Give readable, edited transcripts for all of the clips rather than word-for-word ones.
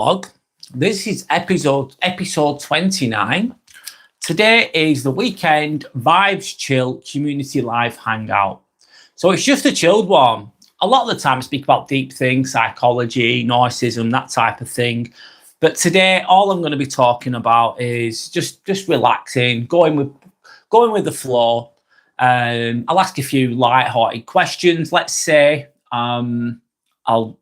vlog. This is episode 29. Today is the weekend vibes chill community live hangout. So it's just a chilled one. A lot of the time I speak about deep things, psychology, narcissism, that type of thing. But today all I'm going to be talking about is just relaxing, going with the flow. I'll ask a few light-hearted questions, let's say. I'll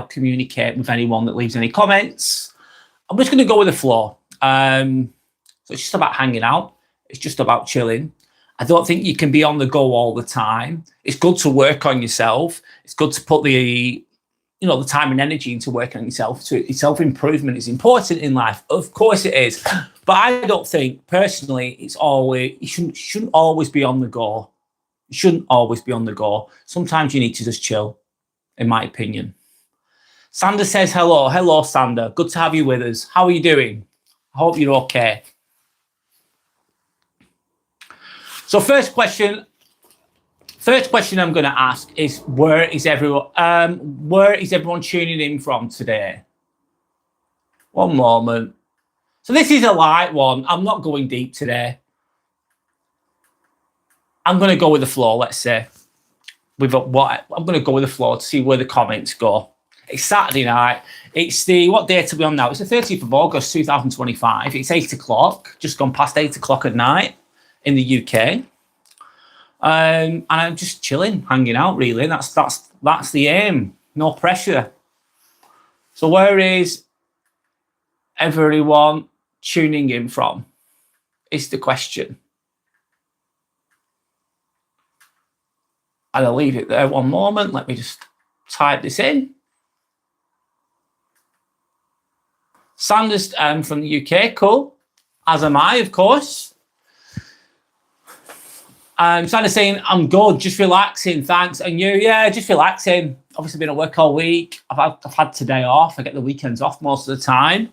communicate with anyone that leaves any comments. I'm just going to go with the flow. So it's just about hanging out. It's just about chilling. I don't think you can be on the go all the time. It's good to work on yourself. It's good to put the time and energy into working on yourself. Self-improvement is important in life. Of course it is. But I don't think, personally, you shouldn't always be on the go. You shouldn't always be on the go. Sometimes you need to just chill, in my opinion. Sander says hello. Hello, Sander. Good to have you with us. How are you doing? I hope you're okay. So first question I'm going to ask is, where is everyone tuning in from today? One moment. So this is a light one. I'm not going deep today. I'm going to go with the flow, let's say. I'm going to go with the flow to see where the comments go. It's Saturday night. It's what date are we on now? It's the 30th of August, 2025. It's 8 o'clock, just gone past 8 o'clock at night in the UK. And I'm just chilling, hanging out, really. That's the aim. No pressure. So where is everyone tuning in from? Is the question. And I'll leave it there one moment. Let me just type this in. Sanders from the UK, cool. As am I, of course. Sanders saying, I'm good, just relaxing, thanks. And you, yeah, just relaxing. Obviously been at work all week. I've had today off. I get the weekends off most of the time.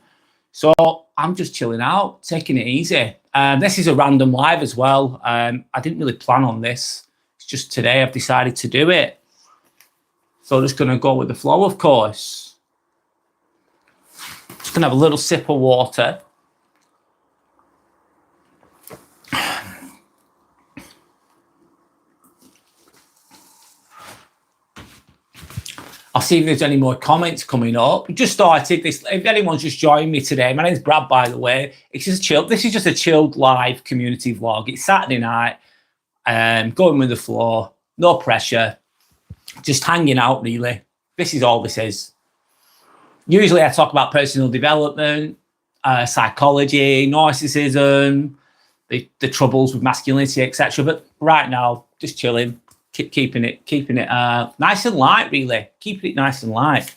So I'm just chilling out, taking it easy. This is a random live as well. I didn't really plan on this. It's just today I've decided to do it. So I'm just going to go with the flow, of course. Just going to have a little sip of water. I'll see if there's any more comments coming up. We just started this. If anyone's just joined me today, my name's Brad, by the way. It's just chill. This is just a chilled live community vlog. It's Saturday night. Going with the flow. No pressure. Just hanging out, really. This is all this is. Usually I talk about personal development, psychology, narcissism, the troubles with masculinity, etc. But right now, just chilling. Keeping it nice and light, really. Keeping it nice and light.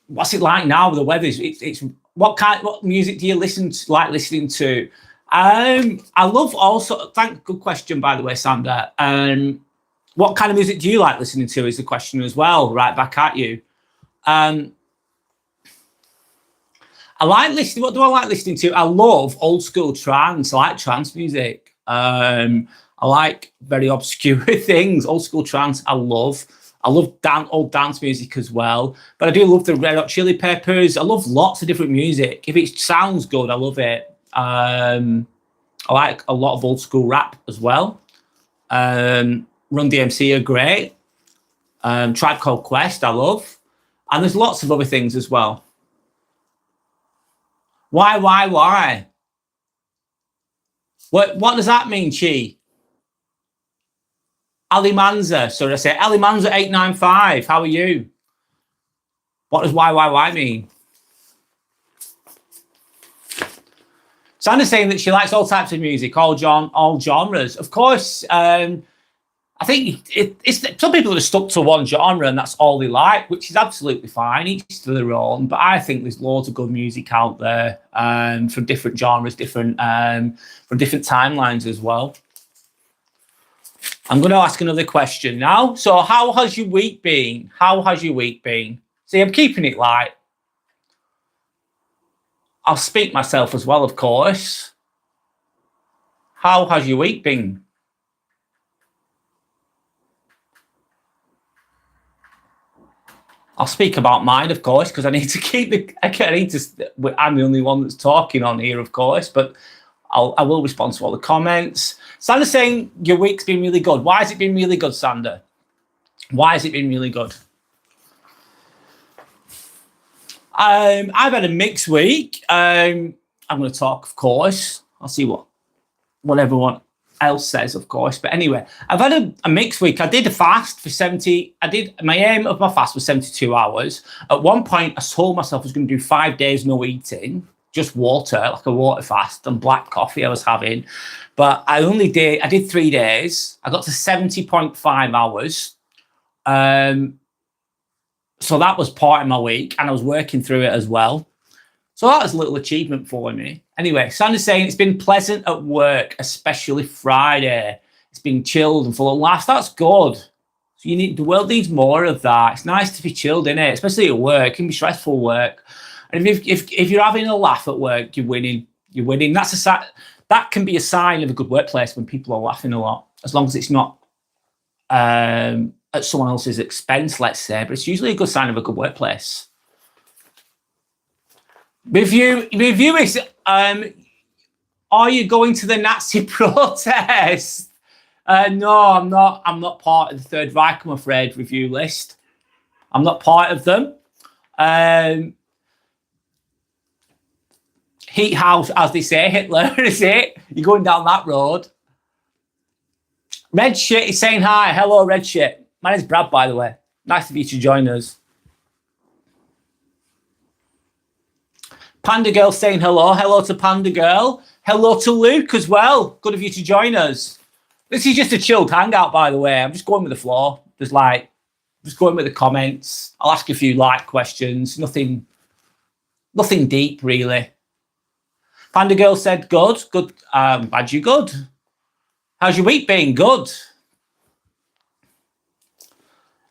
What's it like now with the weather? It's what music do you like listening to? I love also. Good question, by the way, Sander. What kind of music do you like listening to? Is the question as well. Right back at you. I like listening. What do I like listening to? I love old school trance. I like trance music. I like very obscure things, old school trance. I love old dance music as well. But I do love the Red Hot Chili Peppers. I love lots of different music. If it sounds good, I love it. I like a lot of old school rap as well. Run DMC are great. Tribe Called Quest, I love. And there's lots of other things as well. Why? What does that mean, Chi? Ali Manza, so I say Ali Manza 895. How are you? What does why mean? Sandra's saying that she likes all types of music, all genres. Of course, I think it's some people are stuck to one genre and that's all they like, which is absolutely fine. Each to their own. But I think there's loads of good music out there from different genres, from different timelines as well. I'm going to ask another question now. So how has your week been? See, I'm keeping it light. I'll speak myself as well, of course. How has your week been? I'll speak about mine, of course, because I need to keep I'm the only one that's talking on here, of course, but I will respond to all the comments. Sander's saying your week's been really good. Why has it been really good, Sander? Why has it been really good? I've had a mixed week. I'm going to talk, of course. I'll see what everyone else says, of course. But anyway, I've had a mixed week. I did a fast for 70. My aim of my fast was 72 hours. At one point, I told myself I was going to do 5 days no eating, just water, like a water fast, and black coffee I was having. But I did 3 days. I got to 70.5 hours. So that was part of my week, and I was working through it as well. So that was a little achievement for me. Anyway, Sandra's saying it's been pleasant at work, especially Friday. It's been chilled and full of laughs. That's good. So the world needs more of that. It's nice to be chilled, isn't it? Especially at work. It can be stressful work. And if you're having a laugh at work, you're winning. You're winning. That can be a sign of a good workplace when people are laughing a lot, as long as it's not at someone else's expense, let's say. But it's usually a good sign of a good workplace. Review is, are you going to the Nazi protest? No, I'm not. I'm not part of the Third Reich, I'm afraid, review list. I'm not part of them. Heat house, as they say, Hitler, is it? You're going down that road. Red Shit is saying hi. Hello, Red Shit. My name's Brad, by the way. Nice of you to join us. Panda Girl saying hello. Hello to Panda Girl. Hello to Luke as well. Good of you to join us. This is just a chilled hangout, by the way. I'm just going with the flow. Just going with the comments. I'll ask a few like questions. Nothing deep, really. Panda Girl said good. Good. Glad you're good. How's your week been? Good.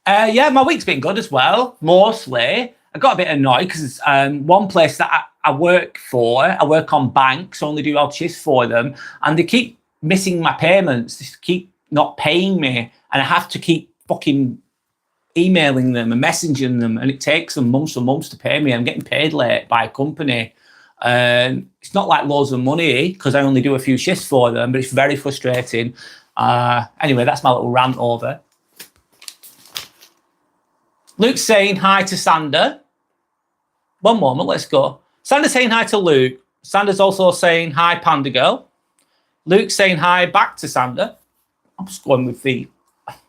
Yeah, my week's been good as well, mostly. I got a bit annoyed because one place that I work for, I work on banks, only do odd shifts for them, and they keep missing my payments. They keep not paying me, and I have to keep fucking emailing them and messaging them, and it takes them months and months to pay me. I'm getting paid late by a company. It's not like loads of money because I only do a few shifts for them, but it's very frustrating. Anyway, that's my little rant over. Luke's saying hi to Sander. One moment, let's go. Sander's saying hi to Luke. Sander's also saying hi, Panda Girl. Luke's saying hi back to Sander. I'm just going with the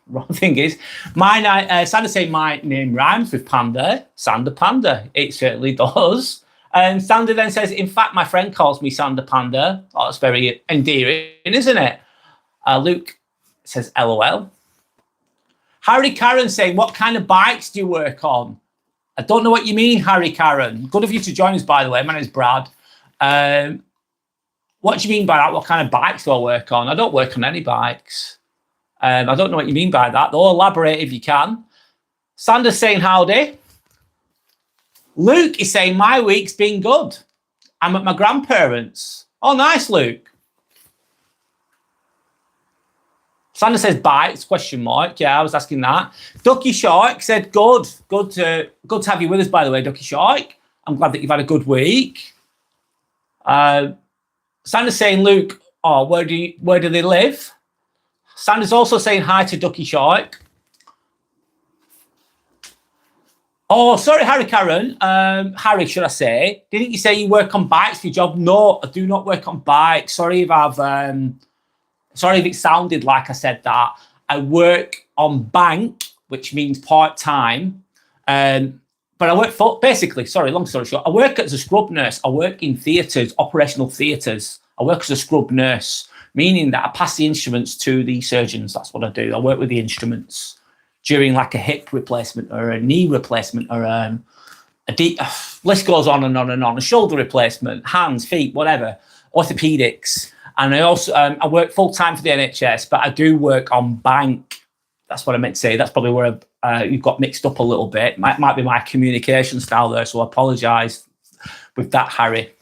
wrong thing is. Sander's saying my name rhymes with Panda. Sander Panda. It certainly does. And Sander then says, in fact, my friend calls me Sander Panda. Oh, that's very endearing, isn't it? Luke says, LOL. Harry Karen saying, what kind of bikes do you work on? I don't know what you mean, Harry Karen. Good of you to join us, by the way. My name's Brad. What do you mean by that? What kind of bikes do I work on? I don't work on any bikes. I don't know what you mean by that, though. Elaborate if you can. Sander's saying howdy. Luke is saying, my week's been good. I'm at my grandparents'. Oh, nice, Luke. Sander says bikes, question mark. Yeah, I was asking that. Ducky Shark said good. Good to have you with us, by the way, Ducky Shark. I'm glad that you've had a good week. Sander's saying, Luke, oh, where do they live? Sander's also saying hi to Ducky Shark. Oh, sorry, Harry Karen. Harry, should I say? Didn't you say you work on bikes for your job? No, I do not work on bikes. Sorry if it sounded like I said that. I work on bank, which means part-time. But I work for, basically, long story short, I work as a scrub nurse. I work in theatres, operational theatres. I work as a scrub nurse, meaning that I pass the instruments to the surgeons. That's what I do. I work with the instruments during like a hip replacement or a knee replacement or list goes on and on and on, a shoulder replacement, hands, feet, whatever, orthopedics. And I also, I work full-time for the NHS, but I do work on bank. That's what I meant to say. That's probably where you got mixed up a little bit. Might be my communication style there, so I apologise with that, Harry.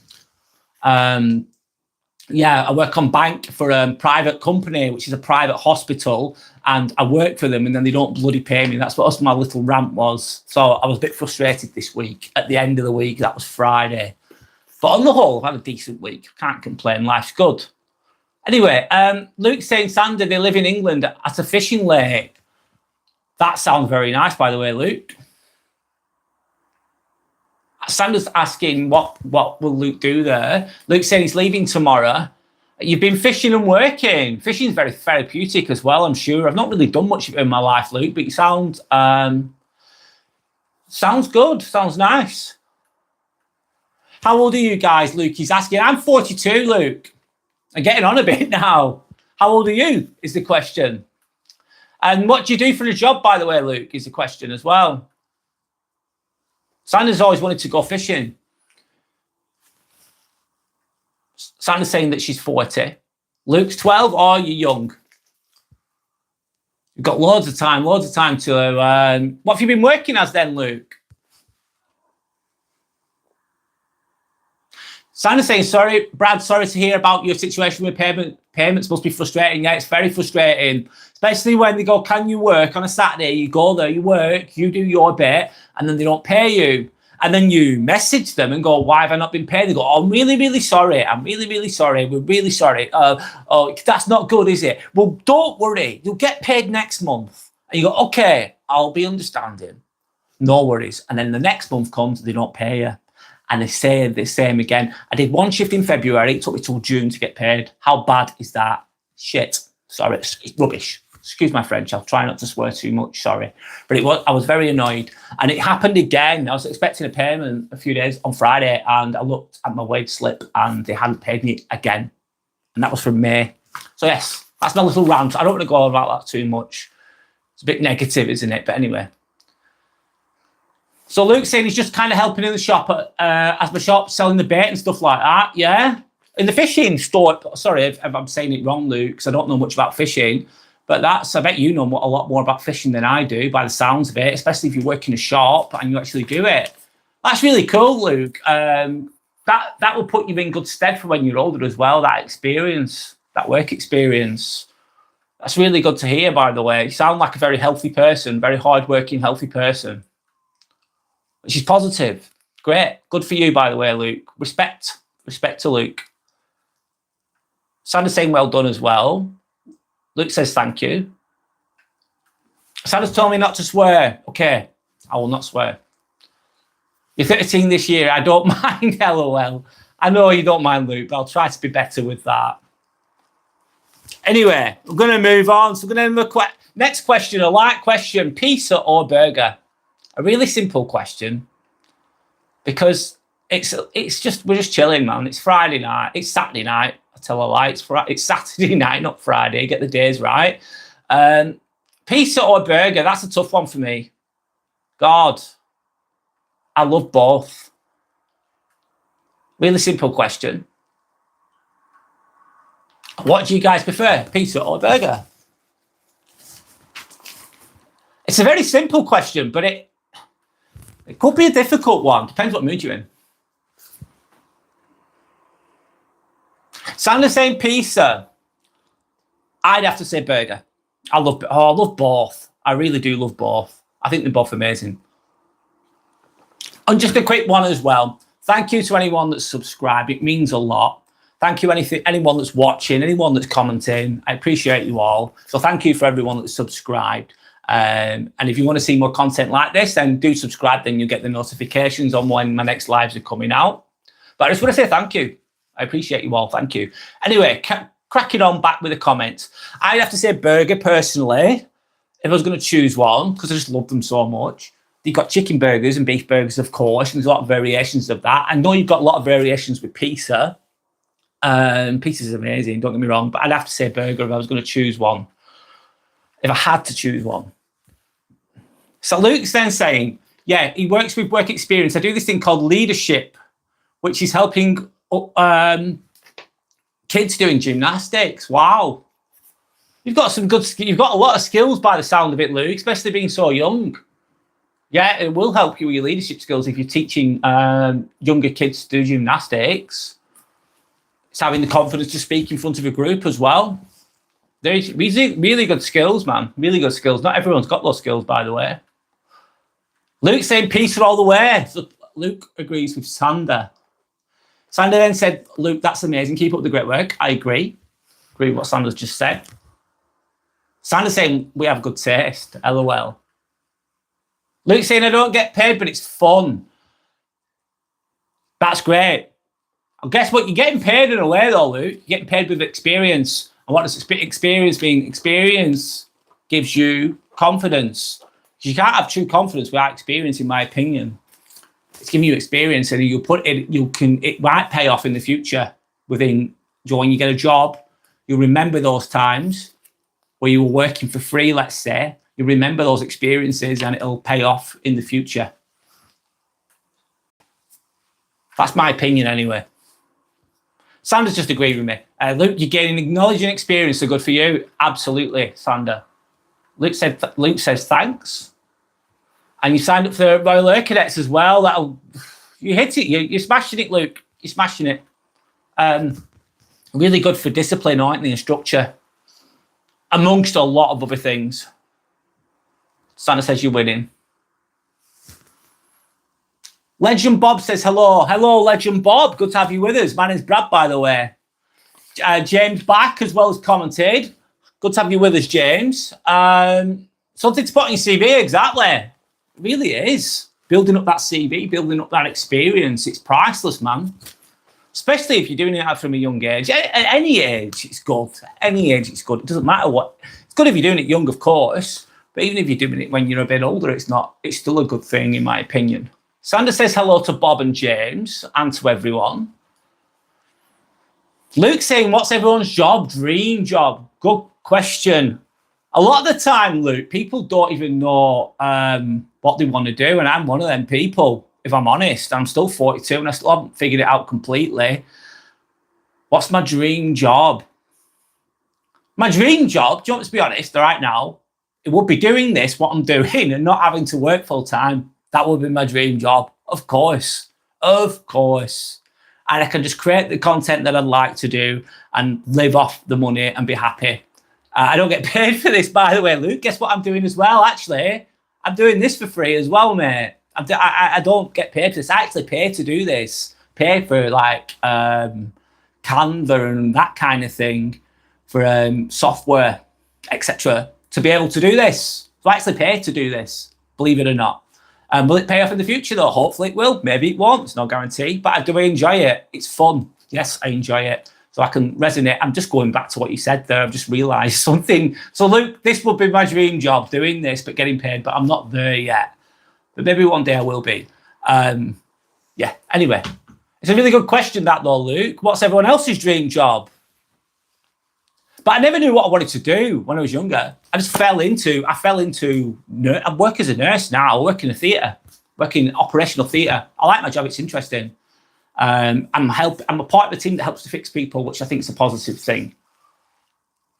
Yeah, I work on bank for a private company, which is a private hospital. and I work for them and then they don't bloody pay me. That's what my little rant was. So I was a bit frustrated this week. At the end of the week, that was Friday. But on the whole, I've had a decent week. Can't complain. Life's good. Anyway, Luke's saying, Sandra, they live in England at a fishing lake. That sounds very nice, by the way, Luke. Sandra's asking, what will Luke do there? Luke's saying he's leaving tomorrow. You've been fishing and working. Fishing's very therapeutic as well, I'm sure. I've not really done much of it in my life, Luke, but you sounds good. Sounds nice. How old are you guys, Luke? He's asking. I'm 42, Luke. I'm getting on a bit now. How old are you, is the question. And what do you do for a job, by the way, Luke, is the question as well. Sandra's always wanted to go fishing. Sandra's saying that she's 40. Luke's 12, or you're young. You've got loads of time to... what have you been working as then, Luke? Sandra's saying, sorry, Brad, sorry to hear about your situation with payments. Must be frustrating. Yeah, it's very frustrating. Especially when they go, can you work on a Saturday? You go there, you work, you do your bit, and then they don't pay you. And then you message them and go, why have I not been paid? They go, oh, I'm really, really sorry. I'm really, really sorry. We're really sorry. Oh, that's not good, is it? Well, don't worry. You'll get paid next month. And you go, okay, I'll be understanding. No worries. And then the next month comes, they don't pay you. And they say the same again. I did one shift in February. It took me till June to get paid. How bad is that? Shit. Sorry, it's rubbish. Excuse my French. I'll try not to swear too much. Sorry. But I was very annoyed. And it happened again. I was expecting a payment a few days on Friday. And I looked at my wage slip and they hadn't paid me again. And that was from May. So yes, that's my little rant. I don't want to go on about that too much. It's a bit negative, isn't it? But anyway. So Luke's saying he's just kind of helping in the shop as my shop, selling the bait and stuff like that. Yeah. In the fishing store. Sorry if I'm saying it wrong, Luke, because I don't know much about fishing. But I bet you know a lot more about fishing than I do by the sounds of it, especially if you work in a shop and you actually do it. That's really cool, Luke. That will put you in good stead for when you're older as well, that experience, that work experience. That's really good to hear, by the way. You sound like a very healthy person, very hardworking, healthy person. She's positive. Great. Good for you, by the way, Luke. Respect to Luke. Sandra's saying well done as well. Luke says thank you. Sandra's told me not to swear. Okay, I will not swear. You're 13 this year. I don't mind, LOL. I know you don't mind, Luke, but I'll try to be better with that. Anyway, we're going to move on. So we're going to have a next question, a light question, pizza or burger? A really simple question, because we're just chilling, man. It's Friday night. It's Saturday night. I tell a lie. It's Saturday night, not Friday. Get the days right. Pizza or burger? That's a tough one for me. God, I love both. Really simple question. What do you guys prefer, pizza or burger? It's a very simple question, but it could be a difficult one. Depends what mood you're in. Sandra's saying pizza. I'd have to say burger. I love both. I really do love both. I think they're both amazing. And just a quick one as well. Thank you to anyone that's subscribed. It means a lot. Thank you anyone that's watching, anyone that's commenting. I appreciate you all. So thank you for everyone that's subscribed. And if you want to see more content like this, then do subscribe. Then you'll get the notifications on when my next lives are coming out. But I just want to say thank you. I appreciate you all. Thank you. Anyway, cracking on back with the comments. I'd have to say burger personally, if I was going to choose one, because I just love them so much. You've got chicken burgers and beef burgers, of course, and there's a lot of variations of that. I know you've got a lot of variations with pizza. Pizza's amazing, don't get me wrong, but I'd have to say burger if I was going to choose one. If I had to choose one. So Luke's then saying, yeah, he works with work experience. I do this thing called leadership, which is helping kids doing gymnastics. Wow. You've got a lot of skills by the sound of it, Luke, especially being so young. Yeah, it will help you with your leadership skills if you're teaching younger kids to do gymnastics. It's having the confidence to speak in front of a group as well. There's really, really good skills, man. Really good skills. Not everyone's got those skills, by the way. Luke saying peace all the way. So Luke agrees with Sander. Sander then said, Luke, that's amazing. Keep up the great work. I agree. Agree with what Sander's just said. Sander saying we have good taste. LOL. Luke saying I don't get paid, but it's fun. That's great. And guess what? You're getting paid in a way, though, Luke. You're getting paid with experience. And what does experience mean? Experience gives you confidence. You can't have true confidence without experience, in my opinion. It's giving you experience, and it might pay off in the future. When you get a job, you'll remember those times where you were working for free, let's say. You remember those experiences, and it'll pay off in the future. That's my opinion, anyway. Sander's just agreed with me. Luke, you're gaining knowledge and experience, so good for you. Absolutely, Sander. Luke says thanks. And you signed up for the Royal Air Cadets as well. You hit it. You're smashing it, Luke. You're smashing it. Really good for discipline, aren't they, and structure, amongst a lot of other things. Sander says you're winning. Legend Bob says hello. Hello, Legend Bob. Good to have you with us. My name's Brad, by the way. James back as well as commented. Good to have you with us, James. Something to put on your CV, exactly. It really is. Building up that CV, building up that experience. It's priceless, man. Especially if you're doing it from a young age. At any age, it's good. Any age, it's good. It doesn't matter what. It's good if you're doing it young, of course. But even if you're doing it when you're a bit older, it's still a good thing, in my opinion. Sander says hello to Bob and James and to everyone. Luke saying, what's everyone's job? Dream job. Good question. A lot of the time, Luke, people don't even know what they want to do. And I'm one of them people, if I'm honest. I'm still 42 and I still haven't figured it out completely. What's my dream job? My dream job, do you want me to be honest, right now, it would be doing this, what I'm doing, and not having to work full time. That would be my dream job. Of course. Of course. And I can just create the content that I'd like to do and live off the money and be happy. I don't get paid for this, by the way, Luke. Guess what I'm doing as well, actually? I'm doing this for free as well, mate. I don't get paid for this. I actually pay to do this. Pay for, like, Canva and that kind of thing, for software, etc., to be able to do this. So I actually pay to do this, believe it or not. Will it pay off in the future, though? Hopefully it will. Maybe it won't. It's no guarantee. But I do enjoy it. It's fun. Yes, I enjoy it. So I can resonate. I'm just going back to what you said there. I've just realised something. So, Luke, this would be my dream job, doing this, but getting paid. But I'm not there yet. But maybe one day I will be. Yeah, anyway. It's a really good question, that, though, Luke. What's everyone else's dream job? But I never knew what I wanted to do when I was younger. I fell into, I work as a nurse now. I work in a theatre, work in operational theatre. I like my job, it's interesting. I'm a part of the team that helps to fix people, which I think is a positive thing.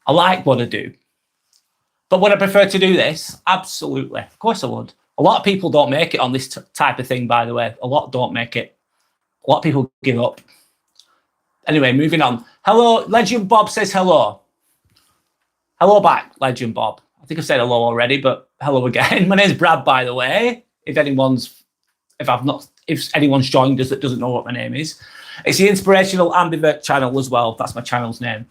I like what I do. But would I prefer to do this? Absolutely. Of course I would. A lot of people don't make it on this type of thing, by the way. A lot don't make it. A lot of people give up. Anyway, moving on. Hello, Legend Bob says hello. Hello back, Legend Bob. I think I've said hello already, but hello again. My name's Brad, by the way. If anyone's joined us that doesn't know what my name is. It's the Inspirational Ambivert channel as well. That's my channel's name.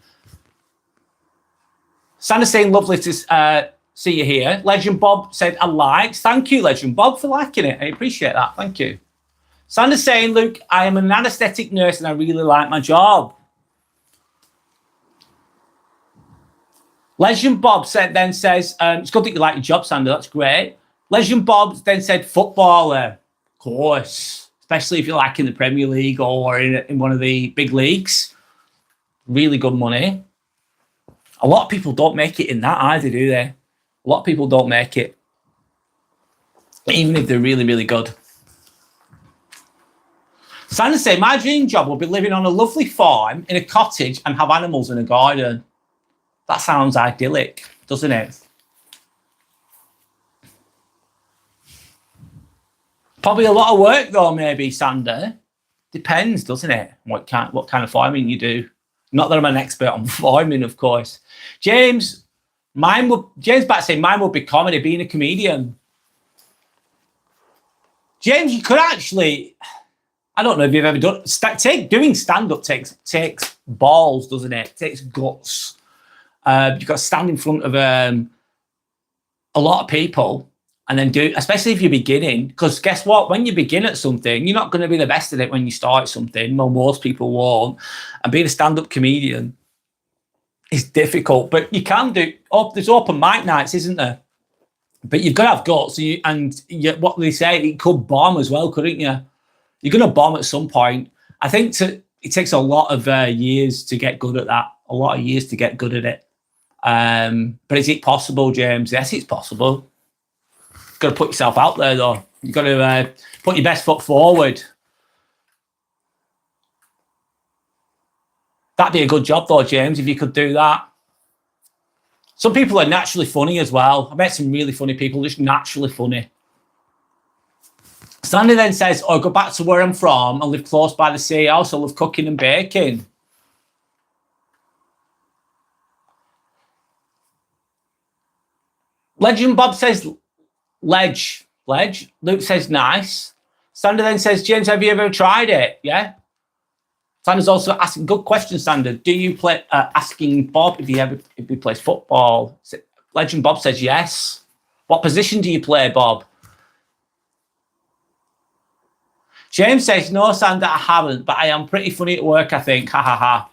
Sandra's saying lovely to see you here. Legend Bob said I liked. Thank you, Legend Bob, for liking it. I appreciate that. Thank you. Sandra's saying, Luke, I am an anaesthetic nurse and I really like my job. Legend Bob says, it's good that you like your job, Sandra. That's great. Legend Bob then said footballer. Of course. Especially if you're like in the Premier League or in one of the big leagues. Really good money. A lot of people don't make it in that either, do they? A lot of people don't make it. Even if they're really, really good. Sandra said, my dream job will be living on a lovely farm in a cottage and have animals in a garden. That sounds idyllic, doesn't it? Probably a lot of work though, maybe, Sander. Depends, doesn't it? What kind of farming you do. Not that I'm an expert on performing, of course. James back saying mine would be comedy, being a comedian. James, you could actually, I don't know if you've ever done, doing stand-up takes balls, doesn't it? It takes guts. You've got to stand in front of a lot of people and then do, especially if you're beginning, because guess what? When you begin at something, you're not going to be the best at it when you start something. Well, most people won't. And being a stand-up comedian is difficult, but you can do, there's open mic nights, isn't there? But you've got to have guts, what they say, it could bomb as well, couldn't you? You're going to bomb at some point. I think it takes a lot of years to get good at that, a lot of years to get good at it. But is it possible, James? Yes, it's possible. You've got to put yourself out there, though. You've got to put your best foot forward. That'd be a good job, though, James, if you could do that. Some people are naturally funny as well. I met some really funny people, just naturally funny. Sandy then says, go back to where I'm from and live close by the sea. I also love cooking and baking. Legend Bob says, ledge. Luke says, nice. Sander then says, James, have you ever tried it? Yeah. Sander's also asking, good question, Sander. Do you play, asking Bob if he plays football? Legend Bob says, yes. What position do you play, Bob? James says, no, Sander, I haven't, but I am pretty funny at work, I think. Ha, ha, ha.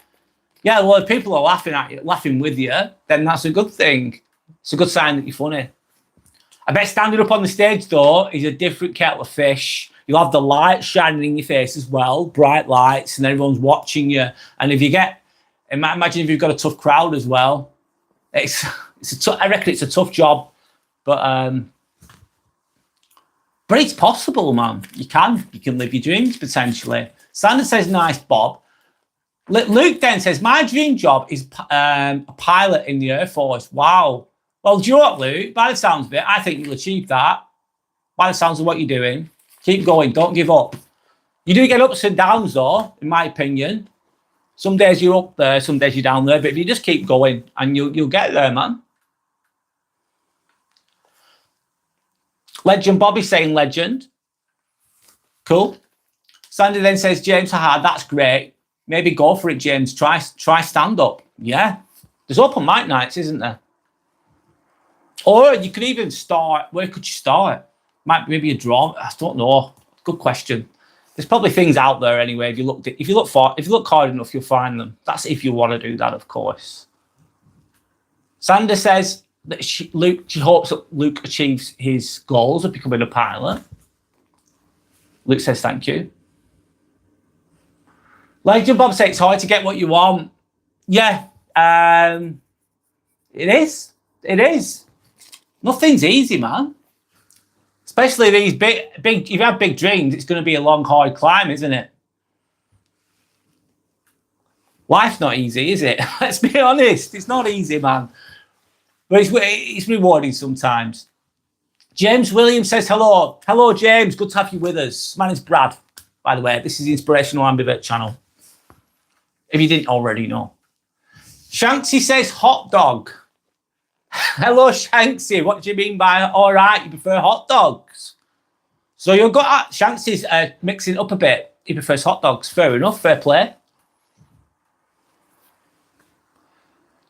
Yeah, well, if people are laughing at you, laughing with you, then that's a good thing. It's a good sign that you're funny. I bet standing up on the stage, though, is a different kettle of fish. You'll have the lights shining in your face as well, bright lights, and everyone's watching you. And if you imagine if you've got a tough crowd as well. I reckon it's a tough job, but it's possible, man. You can live your dreams potentially. Sander says, nice, Bob. Luke then says, my dream job is a pilot in the Air Force. Wow. Well, do you know what, Luke? By the sounds of it, I think you'll achieve that. By the sounds of what you're doing. Keep going. Don't give up. You do get ups and downs, though, in my opinion. Some days you're up there, some days you're down there. But if you just keep going, and you'll get there, man. Legend Bobby saying legend. Cool. Sandy then says, James, haha, that's great. Maybe go for it, James. Try stand-up. Yeah. There's open mic nights, isn't there? Or you could even start, where could you start? Maybe a drama. I don't know. Good question. There's probably things out there anyway. If you look hard enough, you'll find them. That's if you want to do that, of course. Sandra says that she hopes that Luke achieves his goals of becoming a pilot. Luke says thank you. Legend Bob says it's hard to get what you want. Yeah, it is. It is. Nothing's easy, man. Especially these big. If you have big dreams, it's going to be a long, hard climb, isn't it? Life's not easy, is it? Let's be honest. It's not easy, man. But it's rewarding sometimes. James Williams says hello. Hello, James. Good to have you with us. My name's Brad, by the way. This is the Inspirational Ambivert channel. If you didn't already know. Shanksy says hot dog. Hello, Shanksy. What do you mean by all right? You prefer hot dogs? So you've got Shanksy's mixing up a bit. He prefers hot dogs. Fair enough. Fair play.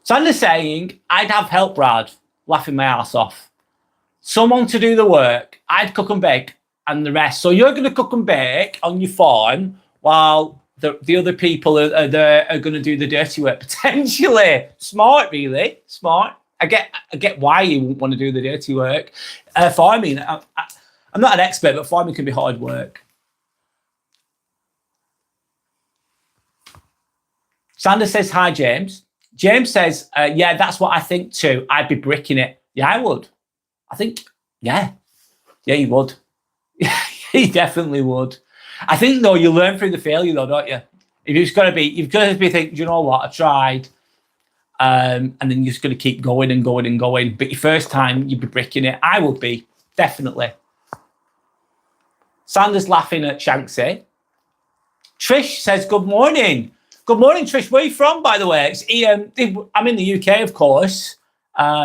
Sandra's saying, I'd have help, Brad. Laughing my ass off. Someone to do the work. I'd cook and bake and the rest. So you're going to cook and bake on your farm while the other people are going to do the dirty work, potentially. Smart, really. Smart. I get why you wouldn't want to do the dirty work. Farming, I'm not an expert, but farming can be hard work. Sandra says, hi, James. James says, yeah, that's what I think too. I'd be bricking it. Yeah, I would. I think, yeah. Yeah, you would. You definitely would. I think, though, you learn through the failure, though, don't you? You've got to be thinking, you know what, I tried. And then you're just going to keep going and going and going. But your first time, you'd be bricking it. I would be, definitely. Sanders laughing at Shanksy. Trish says, good morning. Good morning, Trish. Where are you from, by the way? It's Ian. I'm in the UK, of course.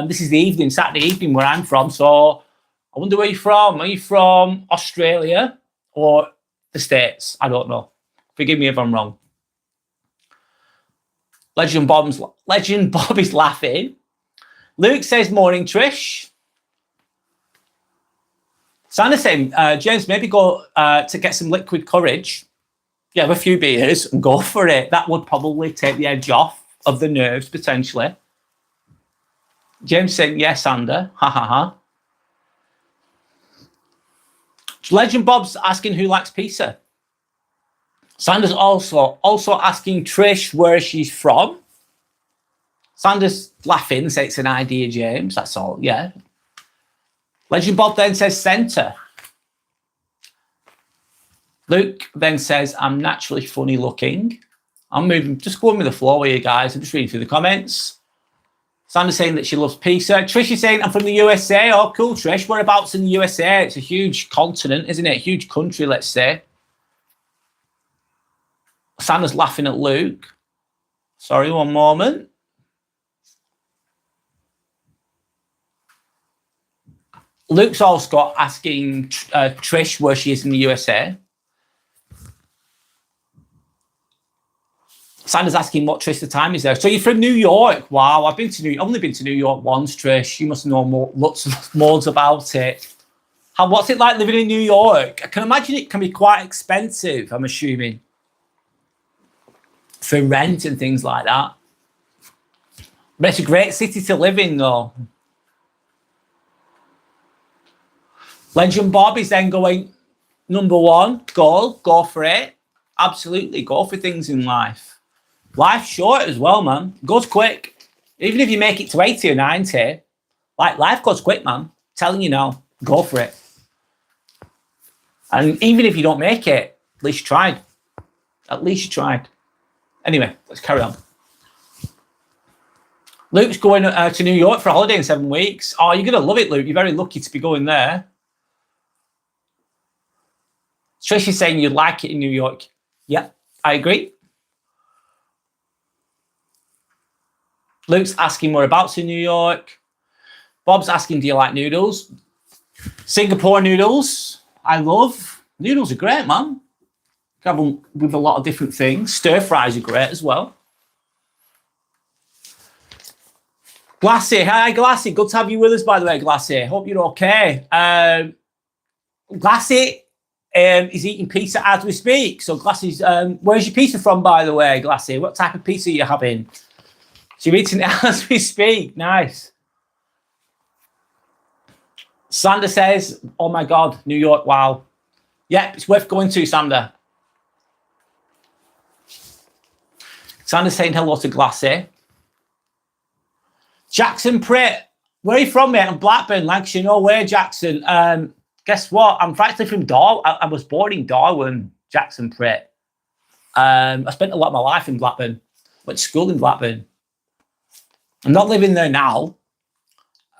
This is the evening, Saturday evening, where I'm from. So I wonder where you're from. Are you from Australia or the States? I don't know. Forgive me if I'm wrong. Legend Bob is laughing. Luke says, morning, Trish. Sandra's saying, James, maybe go to get some liquid courage. You have a few beers and go for it. That would probably take the edge off of the nerves, potentially. James saying, yes, Sandra. Ha, ha, ha. Legend Bob's asking who likes pizza. Sandra's also asking Trish where she's from. Sandra's laughing and says it's an idea, James. That's all, yeah. Legend Bob then says centre. Luke then says, I'm naturally funny looking. I'm moving, just going with the flow with you guys. I'm just reading through the comments. Sandra's saying that she loves pizza. Trish is saying, I'm from the USA. Oh, cool, Trish. Whereabouts in the USA? It's a huge continent, isn't it? A huge country, let's say. Sandra's laughing at Luke. Sorry, one moment. Luke's also asking Trish where she is in the USA. Sandra's asking what Trish the time is there. So you're from New York? Wow, I've only been to New York once, Trish. You must know loads about it. What's it like living in New York? I can imagine it can be quite expensive, I'm assuming, for rent and things like that. But it's a great city to live in, though. Legend Bob is then going, number one, go for it. Absolutely, go for things in life. Life's short as well, man. It goes quick. Even if you make it to 80 or 90, like life goes quick, man. I'm telling you now, go for it. And even if you don't make it, at least you tried. At least you tried. Anyway, let's carry on. Luke's going to New York for a holiday in 7 weeks. Oh, you're going to love it, Luke. You're very lucky to be going there. Trish is saying you'd like it in New York. Yeah, I agree. Luke's asking whereabouts in New York. Bob's asking, do you like noodles? Singapore noodles, I love. Noodles are great, man. Have them with a lot of different things. Stir fries are great as well. Glassy, hi Glassy. Good to have you with us, by the way, Glassy. Hope you're okay. Glassy is eating pizza as we speak. So Glassy's, where's your pizza from, by the way, Glassy? What type of pizza are you having? So you're eating it as we speak. Nice. Sandra says, oh my God, New York, wow. Yeah, it's worth going to, Sandra. Sandra's saying hello to Glassy. Jackson Pritt, where are you from, mate? I'm Blackburn, Lancashire. No way, Jackson. Guess what? I'm practically from Darwin. I was born in Darwin, Jackson Pritt. I spent a lot of my life in Blackburn. Went to school in Blackburn. I'm not living there now,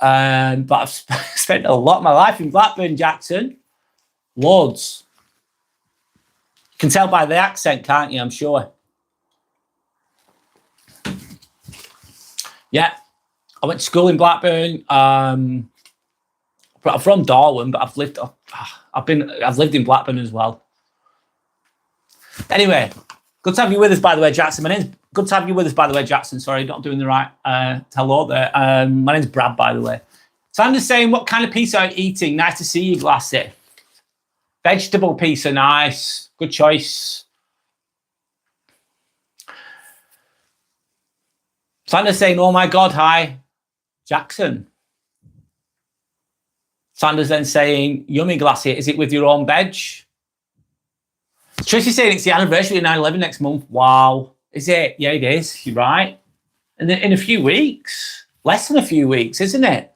but I've spent a lot of my life in Blackburn, Jackson. Loads. You can tell by the accent, can't you? I'm sure. Yeah, I went to school in Blackburn. But I'm from Darwin, but I've lived in Blackburn as well. Anyway, good to have you with us, by the way, Jackson. Good to have you with us, by the way, Jackson. Sorry, not doing the right hello there. My name's Brad, by the way. Sandra's saying, what kind of pizza are you eating? Nice to see you, Glassy. Vegetable pizza, nice. Good choice. Sandra's saying, oh my God, hi, Jackson. Sandra's then saying, yummy, Glassy. Is it with your own veg? Trici's saying it's the anniversary of 9/11 next month. Wow. Is it? Yeah, it is. You're right. And in a few weeks, less than a few weeks, isn't it?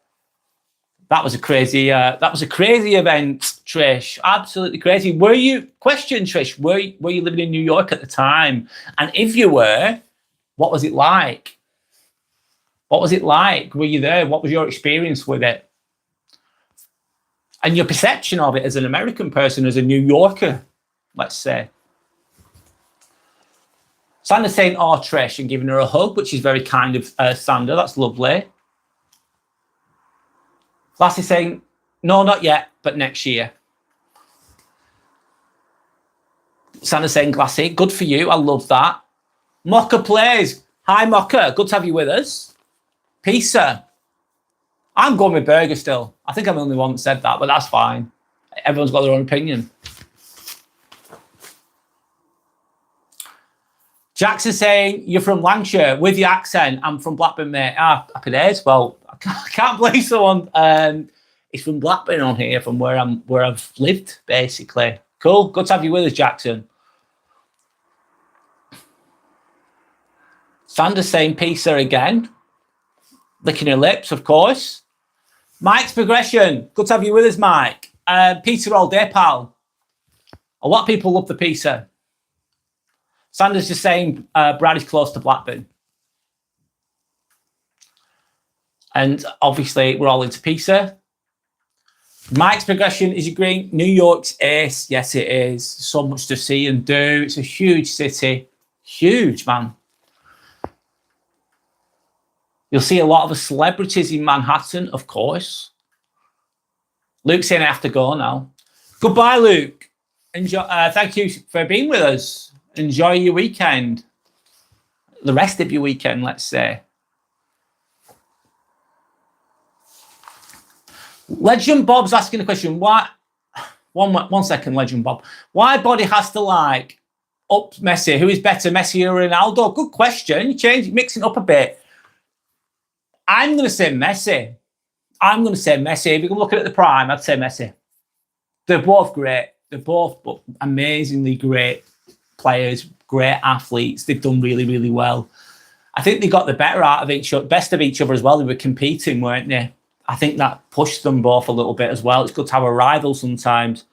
That was a crazy event, Trish. Absolutely crazy. Question, Trish, were you living in New York at the time? And if you were, what was it like? What was it like? Were you there? What was your experience with it? And your perception of it as an American person, as a New Yorker, let's say. Sandra's saying, oh, Trish, and giving her a hug, which is very kind of Sandra. That's lovely. Lassie's saying, no, not yet, but next year. Sandra's saying, Glassy, good for you. I love that. Mocha plays. Hi, Mocha. Good to have you with us. Pizza. I'm going with burger still. I think I'm the only one that said that, but that's fine. Everyone's got their own opinion. Jackson saying, you're from Lancashire with your accent. I'm from Blackburn, mate. Happy days. Well, I can't believe someone is from Blackburn on here, from where I've lived, basically. Cool. Good to have you with us, Jackson. Sandra's saying pizza again. Licking her lips, of course. Mike's progression. Good to have you with us, Mike. Pizza all day, pal. A lot of people love the pizza. Sandra's just saying Brad is close to Blackburn. And obviously, we're all into pizza. Mike's progression is agreeing. New York's ace. Yes, it is. So much to see and do. It's a huge city. Huge, man. You'll see a lot of the celebrities in Manhattan, of course. Luke's saying I have to go now. Goodbye, Luke. Enjoy. Thank you for being with us. Enjoy your weekend. The rest of your weekend, let's say. Legend Bob's asking a question. Why? One second, Legend Bob. Why body has to like up Messi? Who is better, Messi or Ronaldo? Good question. You mix it up a bit. I'm going to say Messi. I'm going to say Messi. If you can look at the prime, I'd say Messi. They're both great. They're both amazingly great players, great athletes. They've done really, really well. I think they got the best of each other as well. They were competing, weren't they? I think that pushed them both a little bit as well. It's good to have a rival sometimes.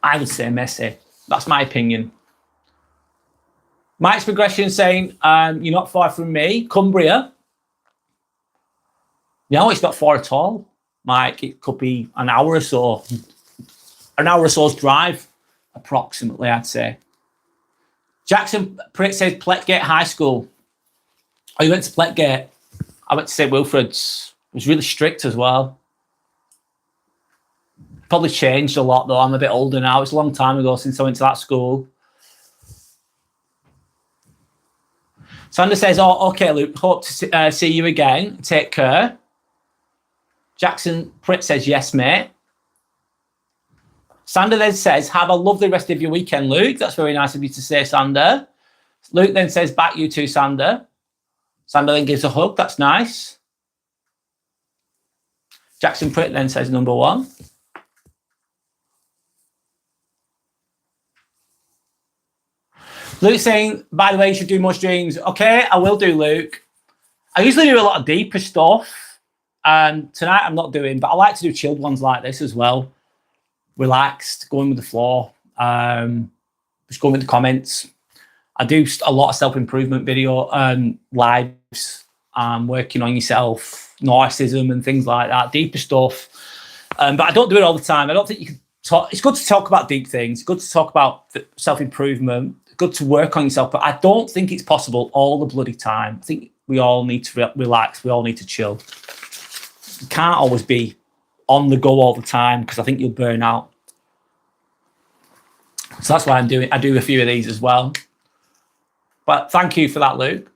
I would say Messi. That's my opinion. Mike's progression saying, you're not far from me. Cumbria. No, it's not far at all, Mike. It could be an hour or so. An hour or so's drive, approximately, I'd say. Jackson Pritt says Plettgate High School. Oh, you went to Plettgate. I went to St. Wilfrid's. It was really strict as well. Probably changed a lot, though. I'm a bit older now. It's a long time ago since I went to that school. Sandra says, oh, okay, Luke, hope to see you again. Take care. Jackson Pritt says, yes, mate. Sandra then says, have a lovely rest of your weekend, Luke. That's very nice of you to say, Sandra. Luke then says, back you too, Sandra. Sandra then gives a hug. That's nice. Jackson Pritt then says, number one. Luke saying, by the way, you should do more streams. Okay, I will do, Luke. I usually do a lot of deeper stuff. Tonight I'm not doing, but I like to do chilled ones like this as well. Relaxed, going with the flow. Just going with the comments. I do a lot of self-improvement video lives, working on yourself, narcissism and things like that, deeper stuff. But I don't do it all the time. I don't think you can talk. It's good to talk about deep things. It's good to talk about self-improvement. Good to work on yourself, but I don't think it's possible all the bloody time. I think we all need to relax. We all need to chill. You can't always be on the go all the time because I think you'll burn out. So that's why I do a few of these as well. But thank you for that, Luke.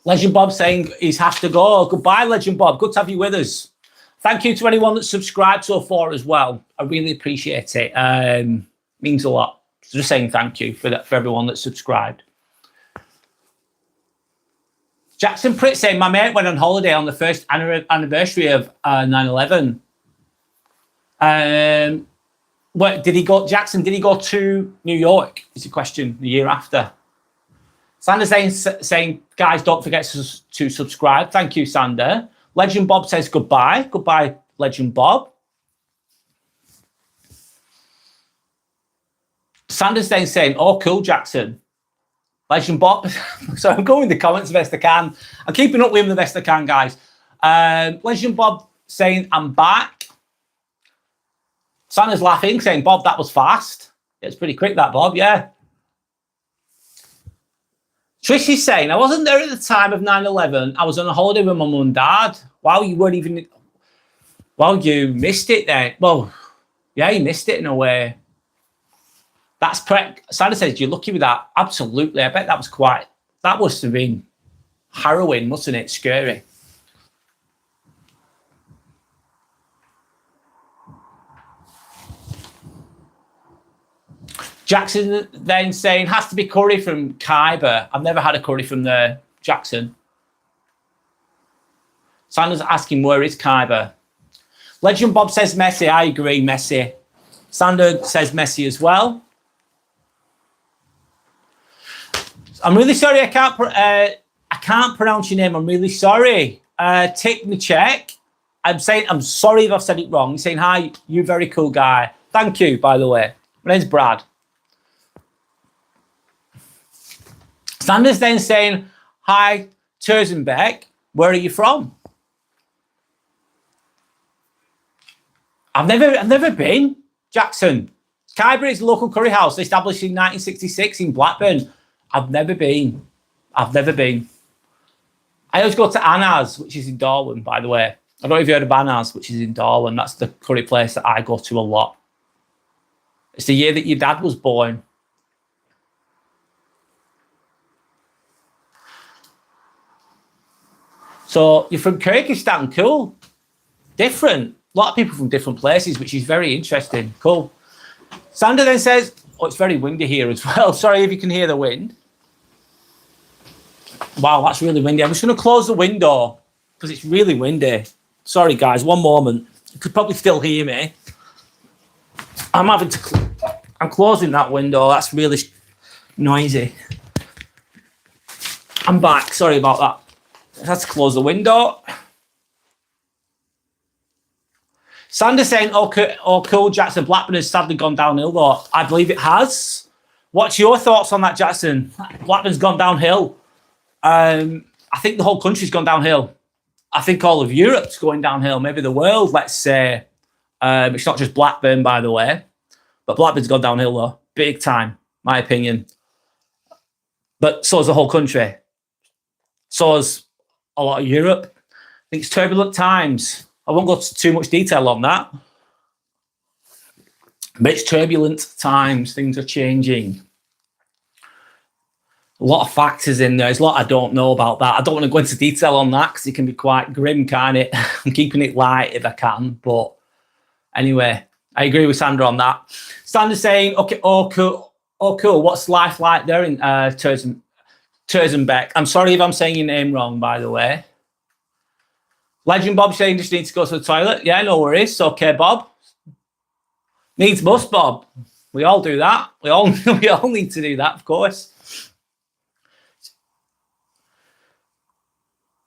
Legend Bob saying he's has to go. Goodbye, Legend Bob. Good to have you with us. Thank you to anyone that's subscribed so far as well. I really appreciate it. Means a lot. So just saying thank you for everyone that's subscribed. Jackson Pritt saying, my mate went on holiday on the first anniversary of 9/11. What did he go? Jackson, did he go to New York? Is the question. The year after. Sander's saying, guys, don't forget to subscribe. Thank you, Sander. Legend Bob says goodbye. Goodbye, Legend Bob. Sander's then saying, oh, cool, Jackson. Legend Bob. So I'm going in the comments the best I can. I'm keeping up with him the best I can, guys. Legend Bob saying, I'm back. Sander's laughing, saying, Bob, that was fast. It's pretty quick, that, Bob, yeah. Trish is saying, I wasn't there at the time of 9/11. I was on a holiday with my mum and dad. Wow, you weren't even... Well, you missed it then. Well, yeah, you missed it in a way. That's correct. Sandra says, you're lucky with that. Absolutely. I bet that was quite... That must have been harrowing, mustn't it? Scary. Jackson then saying, has to be curry from Khyber. I've never had a curry from there, Jackson. Sandra's asking, where is Khyber? Legend Bob says Messi. I agree, Messi. Sandra says Messi as well. I'm really sorry, I can't pronounce your name. I'm really sorry. Take the check. I'm sorry if I've said it wrong. You're saying, hi, you're a very cool guy. Thank you, by the way. My name's Brad. Sanders then saying, hi, Terzenbeck, where are you from? I've never been, Jackson. Khyber is a local curry house established in 1966 in Blackburn. I've never been. I always go to Anna's, which is in Darwin, by the way. I don't know if you heard of Anna's, which is in Darwin. That's the curry place that I go to a lot. It's the year that your dad was born. So you're from Kyrgyzstan, cool. Different. A lot of people from different places, which is very interesting. Cool. Sandra then says, oh, it's very windy here as well. Sorry if you can hear the wind. Wow, that's really windy. I'm just going to close the window because it's really windy. Sorry, guys, one moment. You could probably still hear me. I'm closing that window. That's really noisy. I'm back. Sorry about that. I had to close the window. Sanders saying, oh, cool, Jackson. Blackburn has sadly gone downhill, though. I believe it has. What's your thoughts on that, Jackson? Blackburn's gone downhill. I think the whole country's gone downhill. I think all of Europe's going downhill. Maybe the world, let's say. It's not just Blackburn, by the way. But Blackburn's gone downhill, though. Big time, my opinion. But so has the whole country. So has a lot of Europe. I think it's turbulent times. I won't go into too much detail on that. But it's turbulent times. Things are changing. A lot of factors in there. There's a lot I don't know about that. I don't want to go into detail on that because it can be quite grim, can't it? I'm keeping it light if I can. But anyway, I agree with Sandra on that. Sandra's saying, okay, oh, cool. What's life like there in Terzenbeck? I'm sorry if I'm saying your name wrong, by the way. Legend Bob saying just need to go to the toilet. Yeah, no worries. Okay, Bob. Needs must, Bob. We all do that. We all need to do that, of course.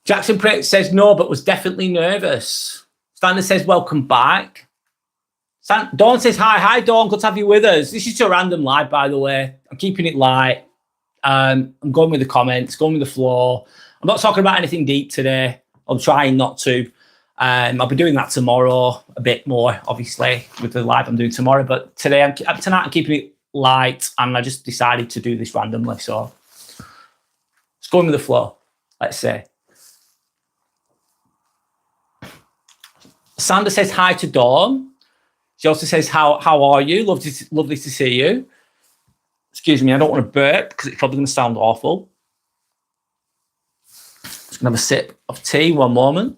Jackson says no, but was definitely nervous. Standard says welcome back. Dawn says hi, Dawn. Good to have you with us. This is a random live, by the way. I'm keeping it light. I'm going with the comments, going with the flow. I'm not talking about anything deep today. I'm trying not to. I'll be doing that tomorrow a bit more, obviously, with the live I'm doing tomorrow. But tonight I'm keeping it light, and I just decided to do this randomly. So it's going with the flow, let's say. Sandra says hi to Dawn. She also says, how are you? Lovely to see you. Excuse me, I don't want to burp because it's probably going to sound awful. Just going to have a sip of tea, one moment.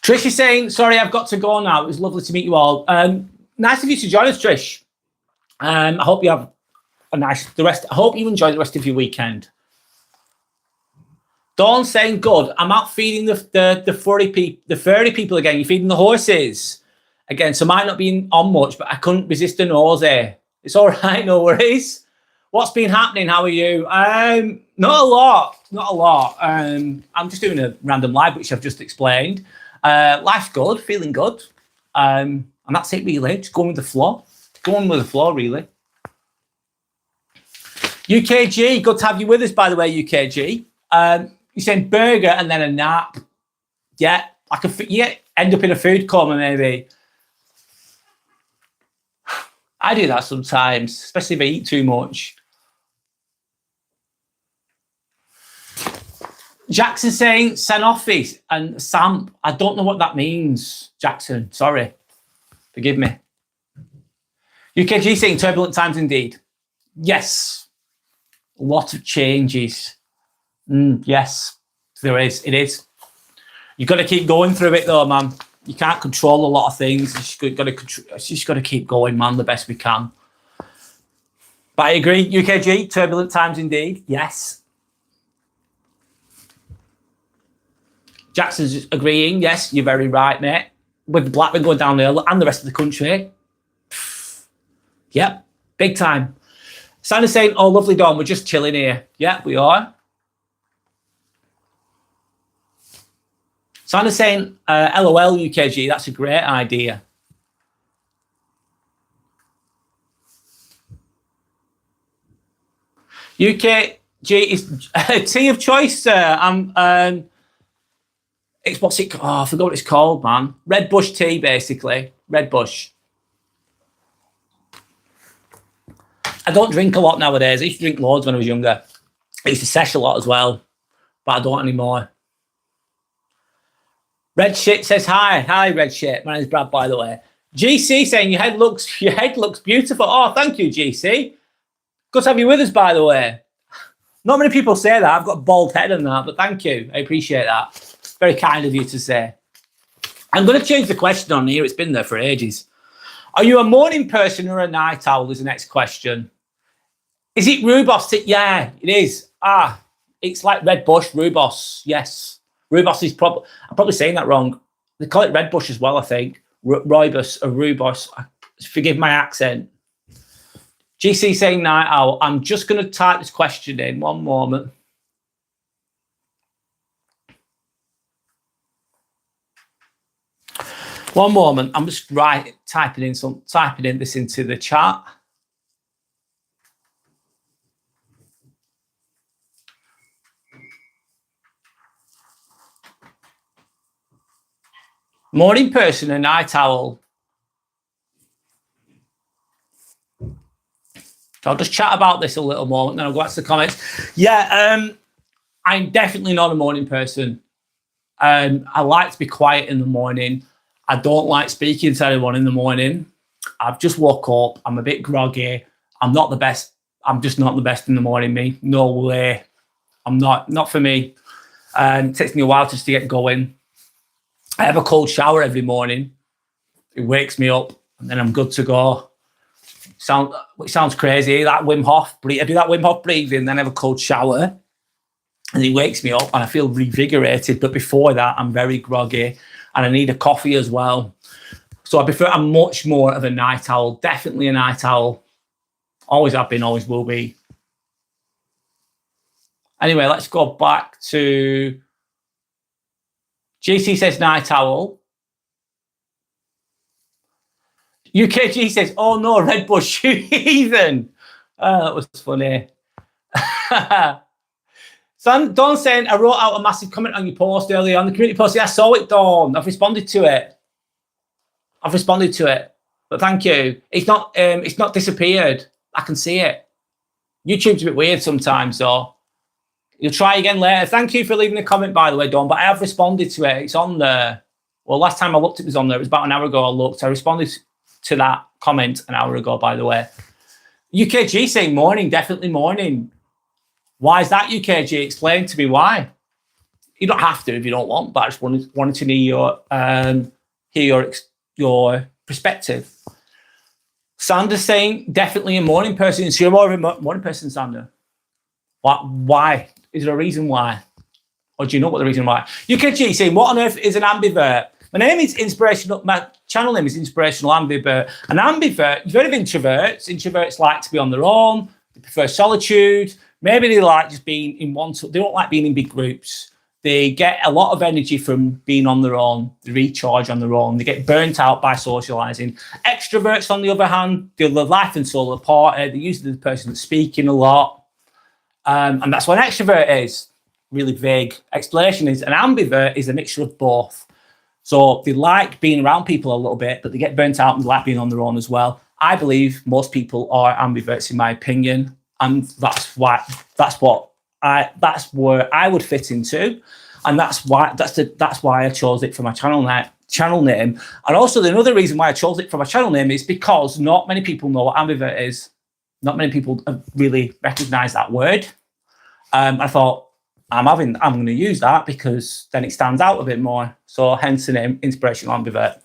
Trish is saying, sorry, I've got to go now. It was lovely to meet you all. Nice of you to join us, Trish. I hope you have I hope you enjoy the rest of your weekend. Dawn saying, good. I'm out feeding the furry people again. You're feeding the horses again. So might not be on much, but I couldn't resist a nausea. It's all right, no worries. What's been happening? How are you? Not a lot. I'm just doing a random live, which I've just explained. Life's good, feeling good. And that's it, really. Just going with the flow. Going with the flow, really. UKG, good to have you with us, by the way, UKG. You're saying burger and then a nap. Yeah, end up in a food coma, maybe. I do that sometimes, especially if I eat too much. Jackson saying send office and Sam. I don't know what that means, Jackson. Sorry. Forgive me. UKG saying turbulent times indeed. Yes. A lot of changes. Yes, there is. It is. You've got to keep going through it though, man. You can't control a lot of things. You just got to keep going, man, the best we can. But I agree. UKG, turbulent times indeed. Yes. Jackson's agreeing. Yes, you're very right, mate. With Blackburn going down there and the rest of the country. Yep, big time. Sandra's saying, oh, lovely Dawn, we're just chilling here. Yeah, we are. Sandra's saying, LOL UKG, that's a great idea. UKG is tea of choice, sir. It's what's it? Oh, I forgot what it's called, man. Red Bush tea, basically. Red Bush. I don't drink a lot nowadays. I used to drink loads when I was younger. I used to sesh a lot as well, but I don't anymore. Red Shit says hi. Hi, Red Shit. My name's Brad, by the way. GC saying your head looks beautiful. Oh, thank you, GC. Good to have you with us, by the way. Not many people say that. I've got a bald head and that, but thank you. I appreciate that. Very kind of you to say. I'm going to change the question on here. It's been there for ages. Are you a morning person or a night owl is the next question. Is it rooibos? Yeah, it is. It's like Red Bush, rooibos. Yes. Rooibos is probably, I'm probably saying that wrong. They call it Red Bush as well, I think. Rooibos or rooibos. Forgive my accent. GC saying night owl. I'm just going to type this question in. One moment. One moment. I'm just typing in this into the chat. Morning person and night owl. So I'll just chat about this a little more and then I'll go back to the comments. Yeah, I'm definitely not a morning person. I like to be quiet in the morning. I don't like speaking to anyone in the morning. I've just woke up. I'm a bit groggy. I'm not the best. I'm just not the best in the morning, me. No way. I'm not for me. It takes me a while just to get going. I have a cold shower every morning. It wakes me up and then I'm good to go. It sounds crazy, that Wim Hof breathing. I do that Wim Hof breathing, then I have a cold shower and it wakes me up and I feel revigorated. But before that, I'm very groggy and I need a coffee as well. So I'm much more of a night owl, definitely a night owl. Always have been, always will be. Anyway, let's go back to GC says night owl. UKG says, oh no, Red Bush, you heathen. That was funny. So Dawn saying, I wrote out a massive comment on your post earlier on the community post. Yeah, I saw it, Dawn. I've responded to it. But thank you. It's not disappeared. I can see it. YouTube's a bit weird sometimes, though. You'll try again later. Thank you for leaving a comment, by the way, Dawn. But I have responded to it. It's on there. Well, last time I looked, it was on there. It was about an hour ago I looked. I responded to that comment an hour ago, by the way. UKG saying morning, definitely morning. Why is that, UKG? Explain to me why. You don't have to if you don't want, but I just wanted to hear your perspective. Sandra's saying definitely a morning person. So you're more of a morning person, Sandra. Why? Is there a reason why? Or do you know what the reason why? UKG saying, what on earth is an ambivert? My channel name is Inspirational Ambivert. An ambivert, you've heard of introverts. Introverts like to be on their own. They prefer solitude. Maybe they like just being in one. They don't like being in big groups. They get a lot of energy from being on their own. They recharge on their own. They get burnt out by socializing. Extroverts, on the other hand, they love life and soul of the party. They're usually the person that's speaking a lot. And that's what an extrovert is. Really vague explanation is an ambivert is a mixture of both. So they like being around people a little bit, but they get burnt out and they like being on their own as well. I believe most people are ambiverts in my opinion, and that's where I would fit into, and that's why I chose it for my channel name. And also another reason why I chose it for my channel name is because not many people know what ambivert is. Not many people have really recognise that word. I thought I'm going to use that because then it stands out a bit more. So hence the name Inspirational Ambivert.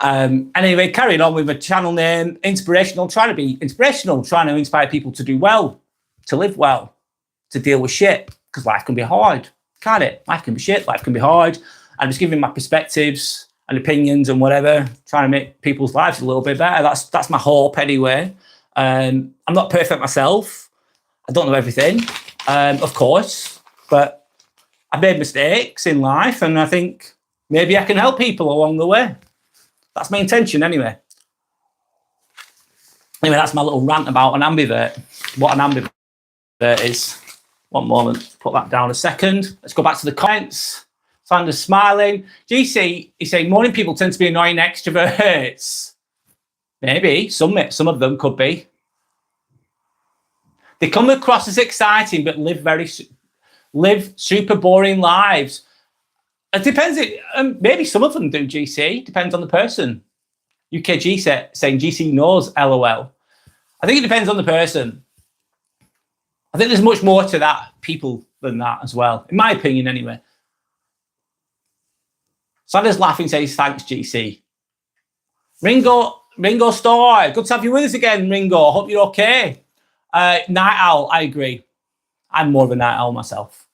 Anyway, carrying on with my channel name, inspirational, trying to be inspirational, trying to inspire people to do well, to live well, to deal with shit, because life can be hard, can't it? Life can be shit, life can be hard. I'm just giving my perspectives and opinions and whatever, trying to make people's lives a little bit better. That's my hope anyway. I'm not perfect myself. I don't know everything, of course, but I've made mistakes in life, and I think maybe I can help people along the way. That's my intention anyway. Anyway, that's my little rant about an ambivert. What an ambivert is. One moment, put that down a second. Let's go back to the comments. Sandra's smiling. GC is saying morning people tend to be annoying extroverts. Maybe, some of them could be. They come across as exciting, but live super boring lives. It depends. Maybe some of them do, GC. Depends on the person. UKG saying GC knows, LOL. I think it depends on the person. I think there's much more to that people than that as well, in my opinion anyway. Sandra's laughing, says thanks, GC. Ringo Star, good to have you with us again, Ringo. Hope you're okay. Night owl, I agree. I'm more of a night owl myself.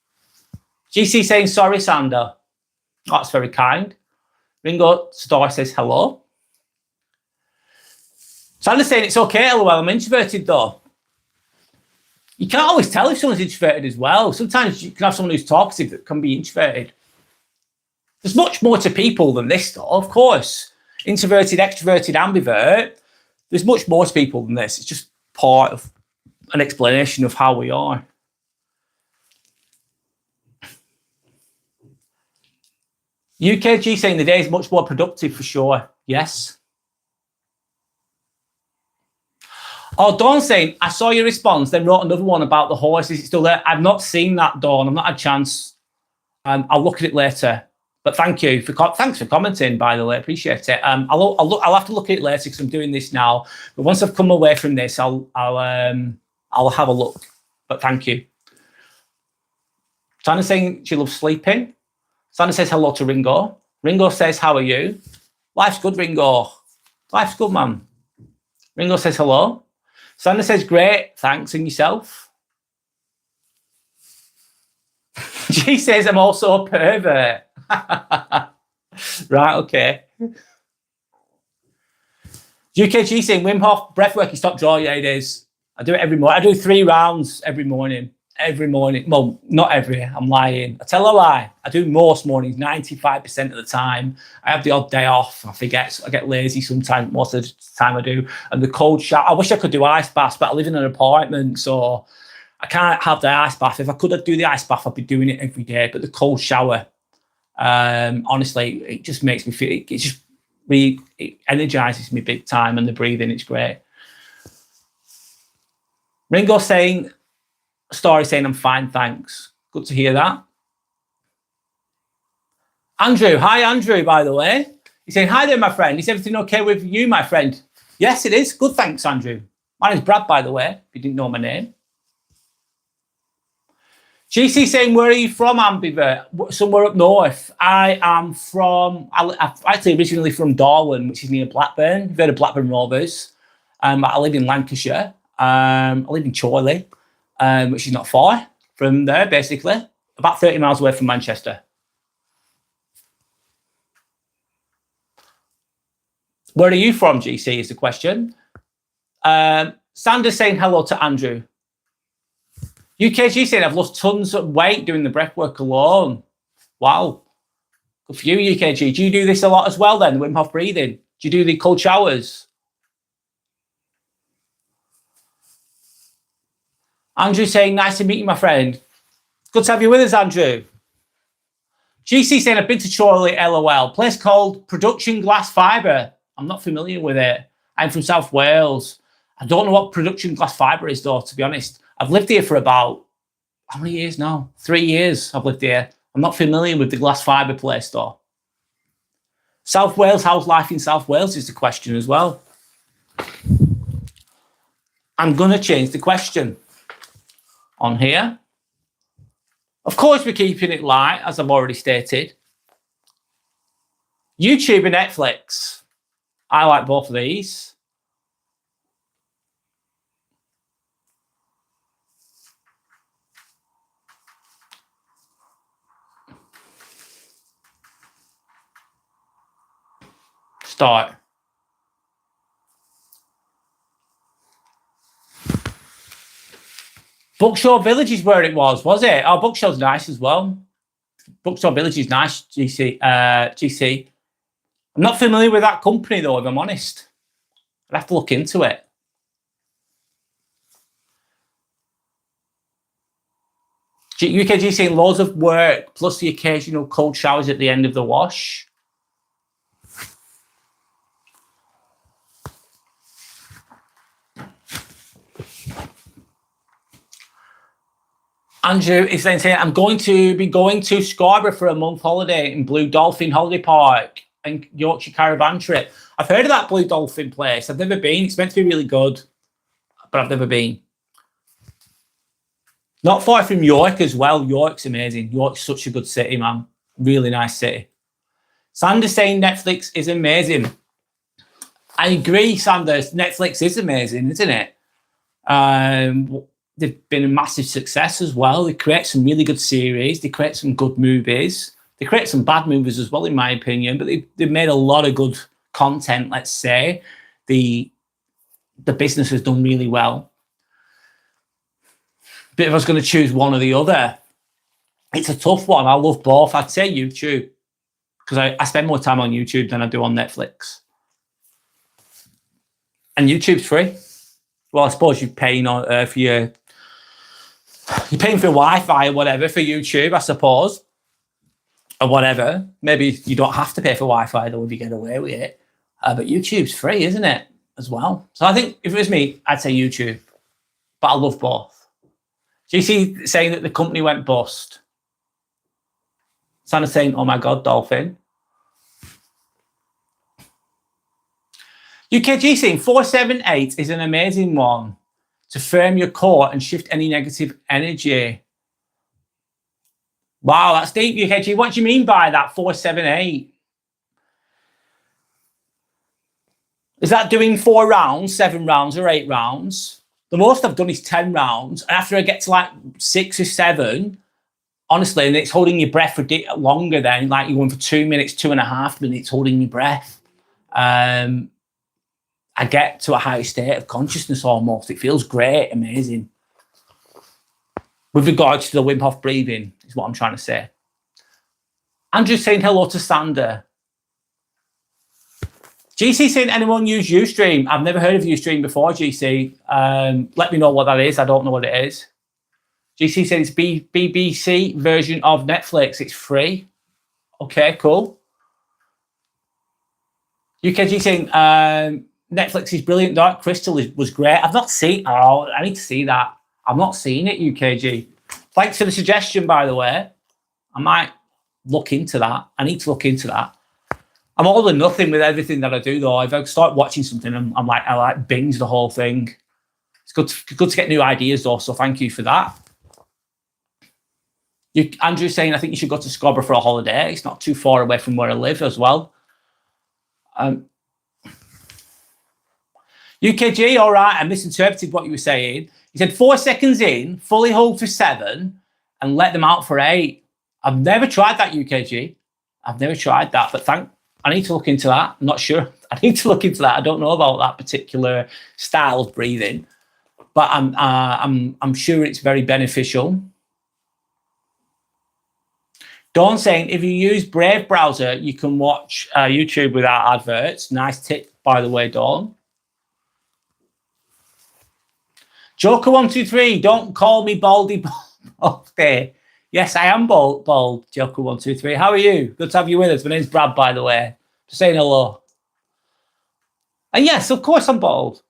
GC saying sorry, Sandra. Oh, that's very kind. Ringo Star says hello. Sandra's saying it's okay, LOL, I'm introverted though. You can't always tell if someone's introverted as well. Sometimes you can have someone who's talkative that can be introverted. There's much more to people than this though, of course. Introverted, extroverted, ambivert. There's much more to people than this. It's just part of an explanation of how we are. UKG saying the day is much more productive for sure. Yes. Oh, Dawn saying, I saw your response, then wrote another one about the horse. Is it still there? I've not seen that, Dawn. I've not had a chance. I'll look at it later. But thanks for commenting, by the way. Appreciate it. I'll have to look at it later because I'm doing this now. But once I've come away from this, I'll have a look. But thank you. Sandra's saying she loves sleeping. Sandra says hello to Ringo. Ringo says, how are you? Life's good, Ringo. Life's good, man. Ringo says hello. Sandra says, great, thanks, and yourself? She says, I'm also a pervert. Right, okay. UKG saying, Wim Hof, breathwork, stop draw. Yeah, it is. I do it every morning. I do 3 rounds every morning. Every morning. Well, not every. I'm lying. I tell a lie. I do most mornings, 95% of the time. I have the odd day off. I forget. I get lazy sometimes. Most of the time I do. And the cold shower. I wish I could do ice baths, but I live in an apartment, so I can't have the ice bath. If I could do the ice bath, I'd be doing it every day. But the cold shower, honestly, it just makes me feel. It just really energizes me big time, and the breathing, it's great. Ringo saying. Story saying I'm fine, thanks. Good to hear that. Andrew, hi Andrew, by the way. He's saying, hi there, my friend. Is everything okay with you, my friend? Yes, it is. Good, thanks, Andrew. My name's Brad, by the way, if you didn't know my name. GC saying, where are you from, ambivert? Somewhere up north. I'm actually originally from Darwin, which is near Blackburn. You've heard of Blackburn Rovers. I live in Lancashire. I live in Chorley. Which is not far from there, basically. About 30 miles away from Manchester. Where are you from, GC, is the question. Sandra's saying hello to Andrew. UKG saying, I've lost tons of weight doing the breathwork alone. Wow. Good for you, UKG. Do you do this a lot as well then, the Wim Hof breathing? Do you do the cold showers? Andrew saying, nice to meet you, my friend. Good to have you with us, Andrew. GC saying, I've been to Chorley, LOL. Place called Production Glass Fibre. I'm not familiar with it. I'm from South Wales. I don't know what production glass fibre is, though, to be honest. I've lived here for about, how many years now? 3 years I've lived here. I'm not familiar with the glass fibre place, though. South Wales, how's life in South Wales is the question as well. I'm going to change the question on here. Of course, we're keeping it light, as I've already stated. YouTube and Netflix. I like both of these. Start. Bookshaw Village is where it was it? Oh, Bookshaw's nice as well. Bookshaw Village is nice, GC. I'm not familiar with that company, though, if I'm honest. I'd have to look into it. UKG saying loads of work, plus the occasional cold showers at the end of the wash. Andrew is then saying, I'm going to be going to Scarborough for a month holiday in Blue Dolphin Holiday Park and Yorkshire Caravan Trip. I've heard of that Blue Dolphin place. I've never been. It's meant to be really good, but I've never been. Not far from York as well. York's amazing. York's such a good city, man. Really nice city. Sander's saying Netflix is amazing. I agree, Sanders. Netflix is amazing, isn't it? They've been a massive success as well. They create some really good series. They create some good movies. They create some bad movies as well, in my opinion. But they've made a lot of good content, let's say. The business has done really well. But if I was going to choose one or the other, it's a tough one. I love both. I'd say YouTube, because I spend more time on YouTube than I do on Netflix. And YouTube's free. Well, I suppose you're paying for your... You're paying for Wi-Fi or whatever for YouTube, I suppose. Or whatever. Maybe you don't have to pay for Wi-Fi, though, if you get away with it. But YouTube's free, isn't it? As well. So I think if it was me, I'd say YouTube. But I love both. GC saying that the company went bust. Santa's saying, oh my God, Dolphin. UKG saying 478 is an amazing one to firm your core and shift any negative energy. Wow, that's deep, UKG. What do you mean by that, 478? Is that doing 4 rounds, 7 rounds, or 8 rounds? The most I've done is 10 rounds. And after I get to like 6 or 7, honestly, and it's holding your breath for longer then, like you're going for 2 minutes, 2.5 minutes holding your breath. I get to a higher state of consciousness almost. It feels great, amazing. With regards to the Wim Hof breathing, is what I'm trying to say. Andrew's saying hello to Sander. GC saying anyone use Ustream? I've never heard of Ustream before, GC. Let me know what that is. I don't know what it is. GC said it's BBC version of Netflix. It's free. Okay, cool. UKG saying Netflix is brilliant. Dark Crystal was great. I've not seen. Oh, I need to see that. I've not seen it, UKG. Thanks for the suggestion, by the way. I might look into that. I need to look into that. I'm all or nothing with everything that I do, though. If I start watching something, I like binge the whole thing. It's good to get new ideas, though. So thank you for that. Andrew's saying I think you should go to Scarborough for a holiday. It's not too far away from where I live as well. UKG, all right, I misinterpreted what you were saying. You said 4 seconds in, fully hold for 7, and let them out for 8. I've never tried that, UKG. I've never tried that, but I need to look into that. I'm not sure. I need to look into that. I don't know about that particular style of breathing, but I'm sure it's very beneficial. Dawn saying if you use Brave browser, you can watch YouTube without adverts. Nice tip, by the way, Dawn. Joker123, don't call me Baldy Baldy. Yes, I am bald, Joker123. How are you? Good to have you with us. My name's Brad, by the way. Just saying hello. And yes, of course I'm bald.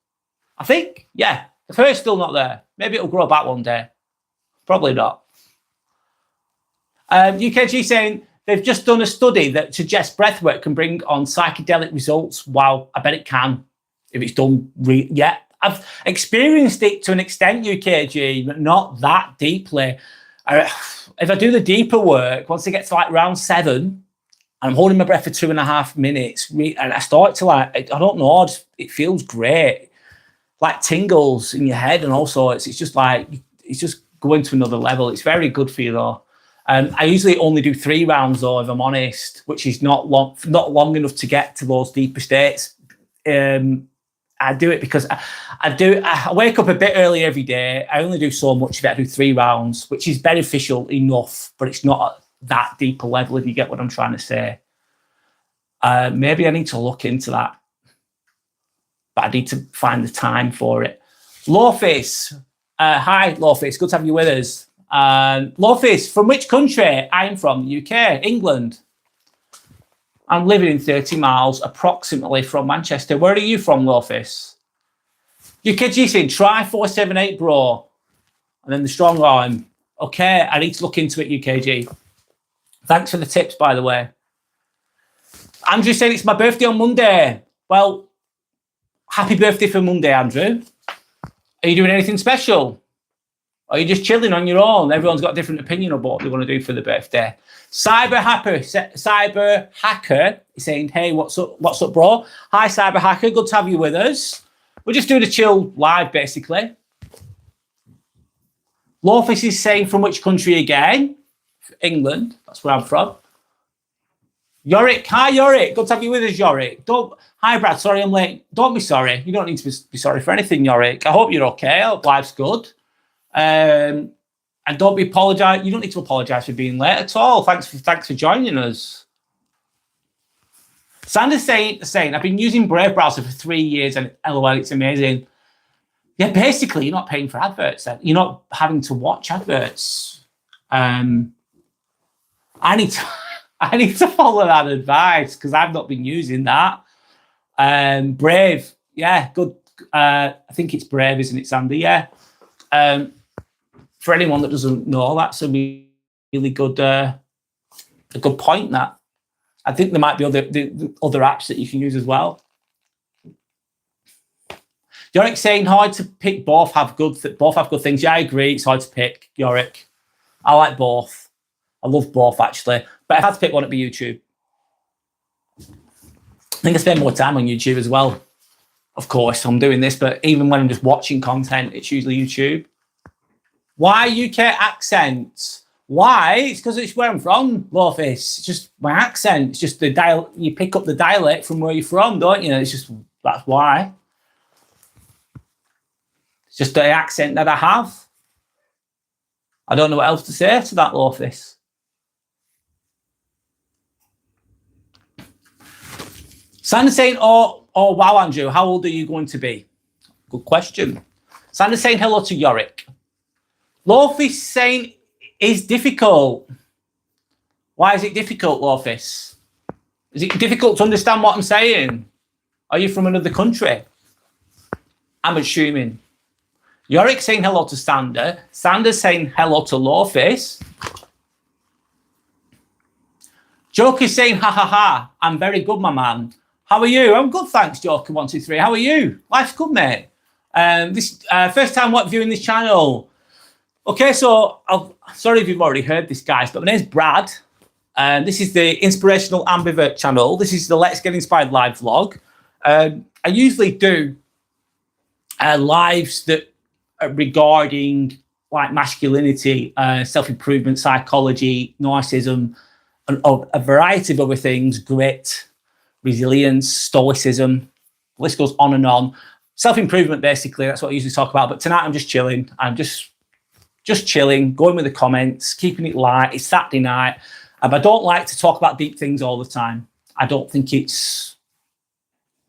I think, yeah. The hair's still not there. Maybe it'll grow back one day. Probably not. UKG saying they've just done a study that suggests breathwork can bring on psychedelic results. Wow, I bet it can if it's done. Yeah, I've experienced it to an extent, UKG, but not that deeply. If I do the deeper work, once I get to like round 7, and I'm holding my breath for 2.5 minutes, and I start to like, I don't know, it feels great. Like tingles in your head and all sorts. It's just like, it's just going to another level. It's very good for you though. I usually only do 3 rounds though, if I'm honest, which is not long enough to get to those deeper states. I do it because I wake up a bit early every day. I only do so much of it. I do 3 rounds, which is beneficial enough, but it's not at that deeper level, if you get what I'm trying to say. Maybe I need to look into that, but I need to find the time for it. Lawface. Hi, Lawface. Good to have you with us. Lawface, from which country? I'm from the UK, England. I'm living in 30 miles approximately from Manchester. Where are you from, Lawface? UKG saying, try 478, bro. And then the strong arm. Okay, I need to look into it, UKG. Thanks for the tips, by the way. Andrew saying it's my birthday on Monday. Well, happy birthday for Monday, Andrew. Are you doing anything special? Or are you just chilling on your own? Everyone's got a different opinion of what they want to do for the birthday. Cyber Hacker is saying, hey, what's up, bro? Hi, Cyber Hacker. Good to have you with us. We're just doing a chill live, basically. Lawface is saying, from which country again? England. That's where I'm from. Yorick. Hi, Yorick. Good to have you with us, Yorick. Hi, Brad. Sorry I'm late. Don't be sorry. You don't need to be sorry for anything, Yorick. I hope you're okay. I hope life's good. And don't be apologise. You don't need to apologise for being late at all. Thanks for joining us. Sanders saying, I've been using Brave Browser for 3 years and LOL, it's amazing. Yeah, basically, you're not paying for adverts. You're not having to watch adverts. I need to follow that advice because I've not been using that. Brave, yeah, good. I think it's Brave, isn't it, Sandy? Yeah. For anyone that doesn't know, that's a really good, a good point. That I think there might be other apps that you can use as well. Yorick saying hard to pick. Both have good things. Yeah, I agree. It's hard to pick. Yorick, I like both. I love both actually, but if I had to pick one, it'd be YouTube. I think I spend more time on YouTube as well. Of course, I'm doing this, but even when I'm just watching content, it's usually YouTube. Why UK accent? Why? It's because it's where I'm from, Lawface. It's just my accent. It's just the you pick up the dialect from where you're from, don't you? It's just, that's why. It's just the accent that I have. I don't know what else to say to that, Lawface. Sander's saying, oh, wow, Andrew, how old are you going to be? Good question. Sander's saying hello to Yorick. Lawface saying, is difficult. Why is it difficult, Lawface? Is it difficult to understand what I'm saying? Are you from another country? I'm assuming. Yorick saying hello to Sander. Sander's saying hello to Lawface. Joker's saying, ha ha ha, I'm very good, my man. How are you? I'm good, thanks, Joker123. How are you? Life's good, mate. This first time viewing this channel. Okay, so sorry if you've already heard this, guys, but my name's Brad. This is the Inspirational Ambivert channel. This is the Let's Get Inspired live vlog. I usually do lives that are regarding like masculinity, self-improvement, psychology, narcissism, and a variety of other things, grit, resilience, stoicism. The list goes on and on. Self-improvement, basically, that's what I usually talk about. But tonight I'm just chilling. I'm just chilling, going with the comments, keeping it light. It's Saturday night. I don't like to talk about deep things all the time. I don't think it's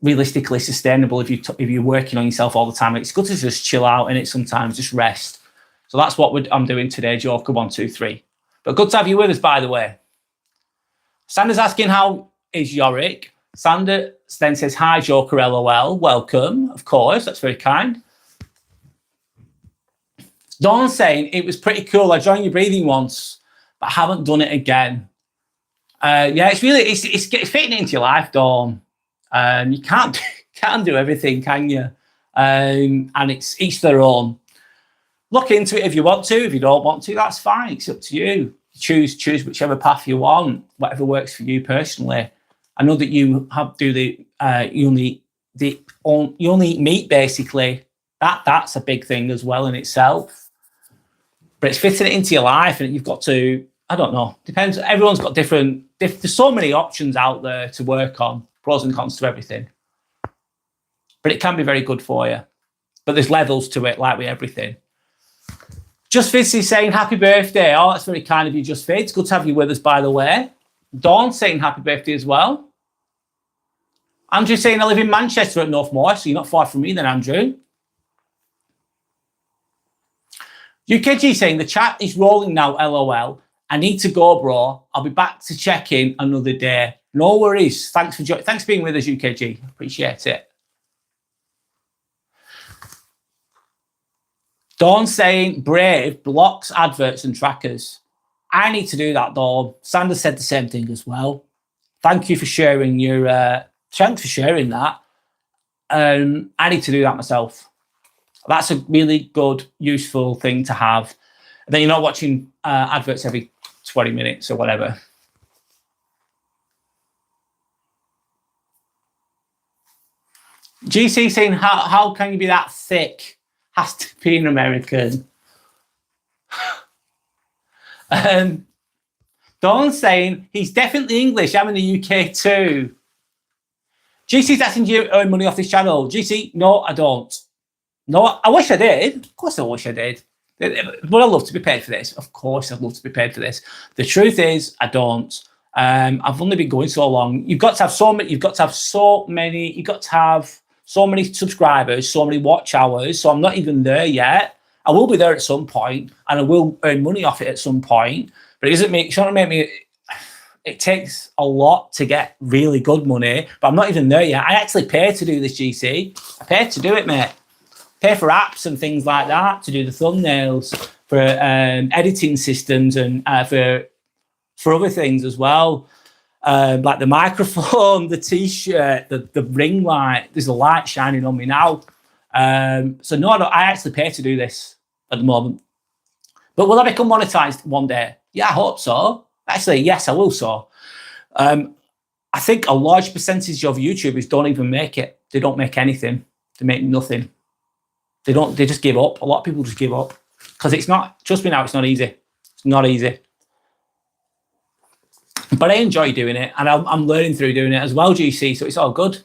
realistically sustainable if you're working on yourself all the time. It's good to just chill out in it sometimes, just rest. So that's what I'm doing today, Joker123. But good to have you with us, by the way. Sander's asking, how is Yorick? Sander then says, hi, Joker, LOL. Welcome, of course. That's very kind. Dawn saying, it was pretty cool. I joined your breathing once, but I haven't done it again. Yeah, it's really, it's fitting into your life, Dawn. You can't do everything, can you? And it's each their own. Look into it if you want to. If you don't want to, that's fine. It's up to you. Choose whichever path you want, whatever works for you personally. I know that you you only eat meat basically. That's a big thing as well in itself. But it's fitting it into your life, and you've got to. I don't know. Depends. Everyone's got different. There's so many options out there to work on, pros and cons to everything. But it can be very good for you. But there's levels to it, like with everything. Just Fitz is saying happy birthday. Oh, that's very kind of you, Just Fitz. Good to have you with us, by the way. Dawn saying happy birthday as well. Andrew saying I live in Manchester at Northmore, so you're not far from me then, Andrew. UKG saying the chat is rolling now, LOL. I need to go, bro. I'll be back to check in another day. No worries. Thanks for being with us, UKG. Appreciate it. Dawn saying Brave blocks adverts and trackers. I need to do that, Dawn. Sanders said the same thing as well. Thank you for sharing your thanks for sharing that. I need to do that myself. That's a really good, useful thing to have. And then you're not watching adverts every 20 minutes or whatever. GC saying, how can you be that thick? Has to be an American. Dawn saying, he's definitely English. I'm in the UK too. GC's asking you to earn money off this channel. GC, no, I don't. No, I wish I did. Of course I wish I did. Would I love to be paid for this? Of course I'd love to be paid for this. The truth is, I don't. I've only been going so long. You've got to have so many subscribers, so many watch hours. So I'm not even there yet. I will be there at some point, and I will earn money off it at some point. But it's not make me. It takes a lot to get really good money, but I'm not even there yet. I actually pay to do this, GC. I pay to do it, mate. Pay for apps and things like that to do the thumbnails, for editing systems, and for other things as well. Like the microphone, the t-shirt, the ring light. There's a light shining on me now. So no, I actually pay to do this at the moment. But will I become monetized one day? Yeah, I hope so. Actually, yes, I will so. I think a large percentage of YouTubers don't even make it. They don't make anything. They make nothing. They just give up. A lot of people just give up. Because it's not, trust me now, it's not easy. It's not easy. But I enjoy doing it, and I'm learning through doing it as well, GC, so it's all good.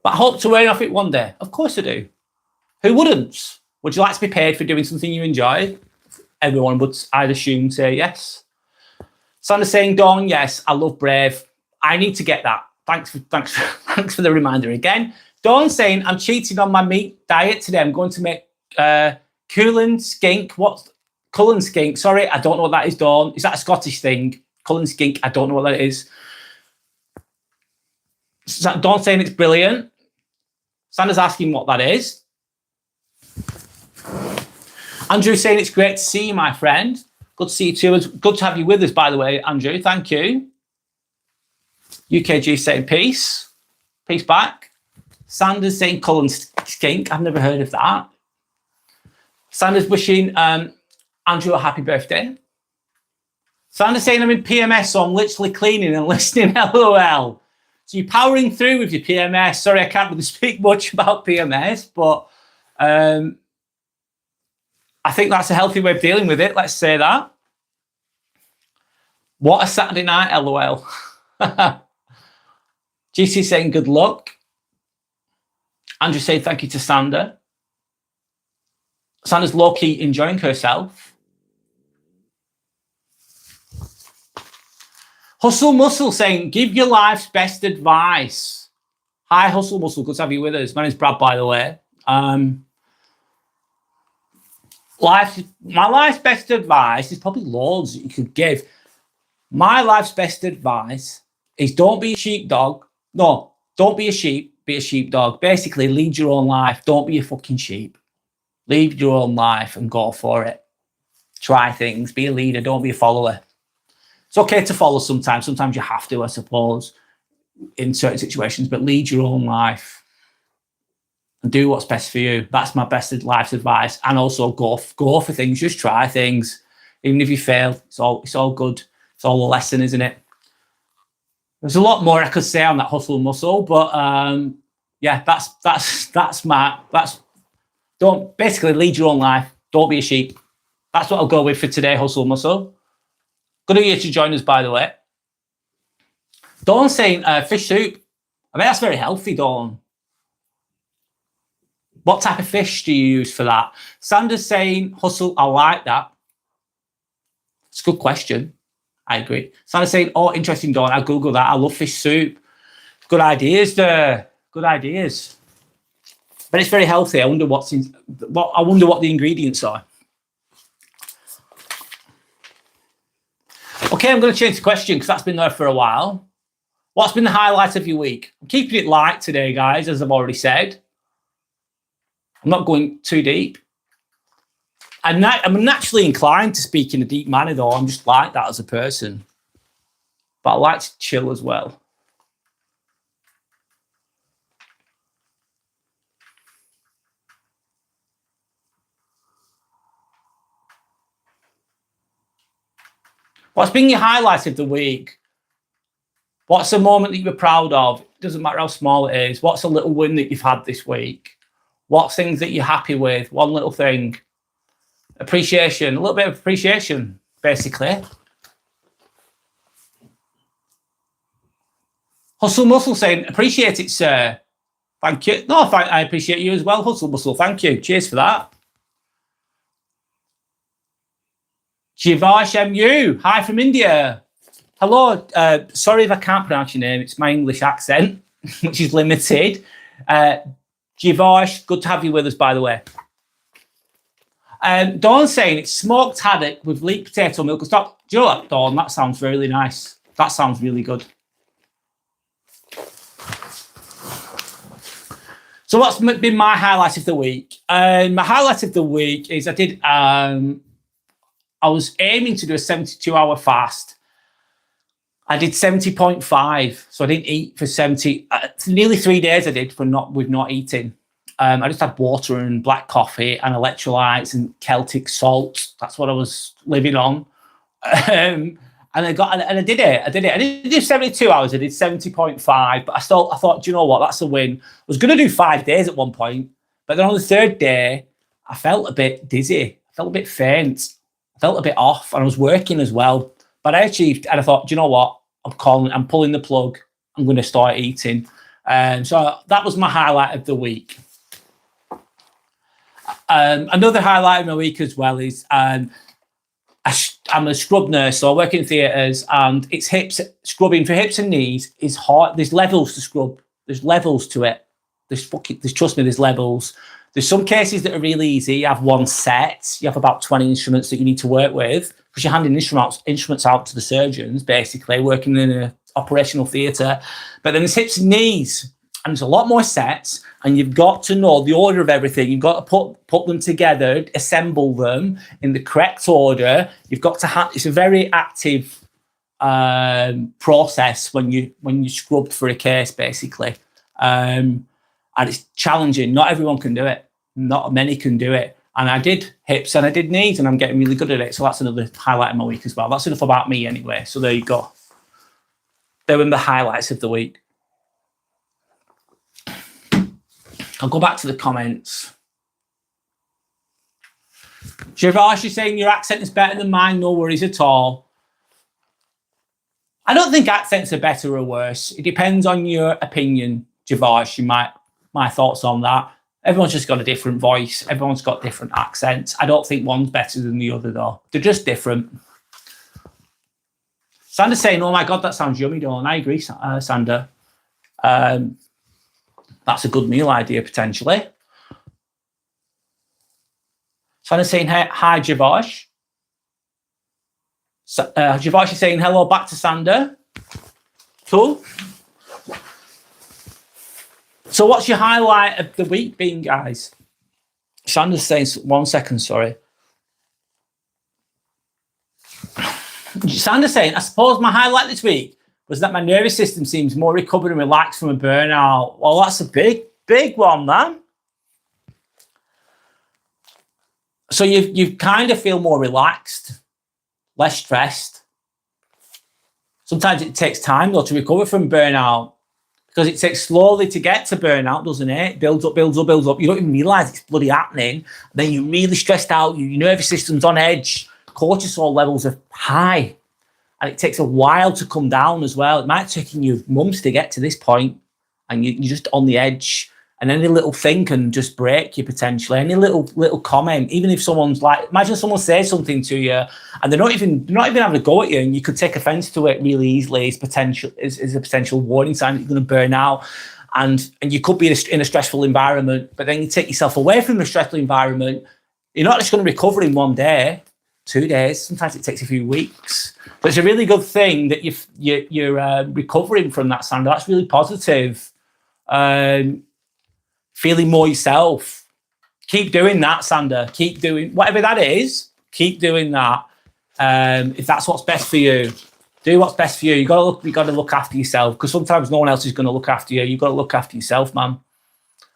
But I hope to earn off it one day. Of course I do. Who wouldn't? Would you like to be paid for doing something you enjoy? Everyone would, I'd assume, say yes. Sanders saying, Dawn, yes, I love Brave. I need to get that. Thanks for the reminder again. Dawn saying, I'm cheating on my meat diet today. I'm going to make Cullen skink. What's Cullen skink? Sorry, I don't know what that is, Dawn. Is that a Scottish thing? Cullen skink, I don't know what that is. Dawn saying it's brilliant. Sanders asking what that is. Andrew saying it's great to see you, my friend. Good to see you too. It's good to have you with us, by the way, Andrew. Thank you. UKG saying peace. Peace back. Sanders saying Cullen skink. I've never heard of that. Sanders wishing Andrew a happy birthday. Sanders saying I'm in PMS, so I'm literally cleaning and listening. LOL. So you're powering through with your PMS. Sorry, I can't really speak much about PMS, but I think that's a healthy way of dealing with it. Let's say that. What a Saturday night, LOL. GC saying good luck. Andrew saying thank you to Sander. Sander's low-key enjoying herself. Hustle Muscle saying, give your life's best advice. Hi, Hustle Muscle. Good to have you with us. My name's Brad, by the way. My life's best advice is probably loads that you could give. My life's best advice is don't be a sheepdog. No, don't be a sheep, be a sheepdog. Basically, lead your own life. Don't be a fucking sheep. Lead your own life and go for it. Try things. Be a leader. Don't be a follower. It's okay to follow sometimes. Sometimes you have to, I suppose, in certain situations, but lead your own life and do what's best for you. That's my best life's advice. And also go for things. Just try things. Even if you fail, it's all good. It's all a lesson, isn't it? There's a lot more I could say on that hustle and muscle, but yeah, don't basically lead your own life. Don't be a sheep. That's what I'll go with for today, hustle and muscle. Good of you to join us, by the way. Dawn saying fish soup. I mean, that's very healthy, Dawn. What type of fish do you use for that? Sanders saying hustle. I like that. It's a good question. I agree. Sanders saying, oh, interesting, Dawn. I Google that. I love fish soup. Good ideas there. Good ideas. But it's very healthy. I wonder what the ingredients are. Okay, I'm going to change the question because that's been there for a while. What's been the highlight of your week? I'm keeping it light today, guys, as I've already said. I'm not going too deep. I'm naturally inclined to speak in a deep manner, though. I'm just like that as a person. But I like to chill as well. What's been your highlight of the week? What's a moment that you were proud of? It doesn't matter how small it is. What's a little win that you've had this week? What's things that you're happy with? One little thing. Appreciation. A little bit of appreciation, basically. Hustle Muscle saying, appreciate it, sir. Thank you. No, I appreciate you as well, Hustle Muscle. Thank you. Cheers for that. Jivash MU. Hi from India. Hello. Sorry if I can't pronounce your name. It's my English accent, which is limited. Jivash, good to have you with us, by the way. Dawn's saying it's smoked haddock with leek potato milk and stock. Do you know what, Dawn? That sounds really nice. That sounds really good. So what's been my highlight of the week? My highlight of the week is I was aiming to do a 72-hour fast. I did 70.5, so I didn't eat for 70. Nearly 3 days I did with not eating. I just had water and black coffee and electrolytes and Celtic salt. That's what I was living on. And I did it. I didn't do 72 hours. I did 70.5. But I thought, do you know what? That's a win. I was going to do 5 days at one point, but then on the third day, I felt a bit dizzy. I felt a bit faint. I felt a bit off, and I was working as well. But I achieved, and I thought, do you know what? I'm pulling the plug. I'm going to start eating. So that was my highlight of the week. Another highlight of my week as well is I'm a scrub nurse, so I work in theatres, and it's scrubbing for hips and knees is hard. There's levels to scrub. There's levels to it. Trust me, there's levels. There's some cases that are really easy. You have one set. You have about 20 instruments that you need to work with because you're handing instruments out to the surgeons, basically, working in an operational theatre. But then there's hips and knees, and there's a lot more sets, and you've got to know the order of everything. You've got to put them together, assemble them in the correct order. You've got to it's a very active process when you scrub for a case, basically. And it's challenging. Not everyone can do it. Not many can do it. And I did hips and I did knees, and I'm getting really good at it. So that's another highlight of my week as well. That's enough about me anyway. So there you go. They were the highlights of the week. I'll go back to the comments. Javash, you're saying your accent is better than mine. No worries at all. I don't think accents are better or worse. It depends on your opinion, Javash. My thoughts on that. Everyone's just got a different voice. Everyone's got different accents. I don't think one's better than the other, though. They're just different. Sander's saying, oh my God, that sounds yummy, Dawn. I agree, Sander. That's a good meal idea, potentially. Sander's saying, hi, Javosh. So, Javashi saying hello back to Sander. Cool. So what's your highlight of the week been, guys? Sander's saying, 1 second, sorry. Sander's saying, I suppose my highlight this week was that my nervous system seems more recovered and relaxed from a burnout. Well, that's a big one, man. So you kind of feel more relaxed, less stressed. Sometimes it takes time, though, to recover from burnout because it takes slowly to get to burnout, doesn't it? It builds up, builds up, builds up. You don't even realise it's bloody happening. Then you're really stressed out. Your nervous system's on edge. Cortisol levels are high. And it takes a while to come down as well. It might take you months to get to this point, and you're just on the edge. And any little thing can just break you potentially. Any little comment, even if someone's like, imagine someone says something to you, and they're not even having a go at you, and you could take offence to it really easily. Is a potential warning sign that you're going to burn out, and you could be in a stressful environment. But then you take yourself away from the stressful environment. You're not just going to recover in 1 day, 2 days. Sometimes it takes a few weeks. But it's a really good thing that you're recovering from that, Sandra. That's really positive. Feeling more yourself. Keep doing that, Sander. Keep doing whatever that is. Keep doing that. If that's what's best for you, do what's best for you. You got to look after yourself, because sometimes no one else is going to look after you. You've got to look after yourself, man.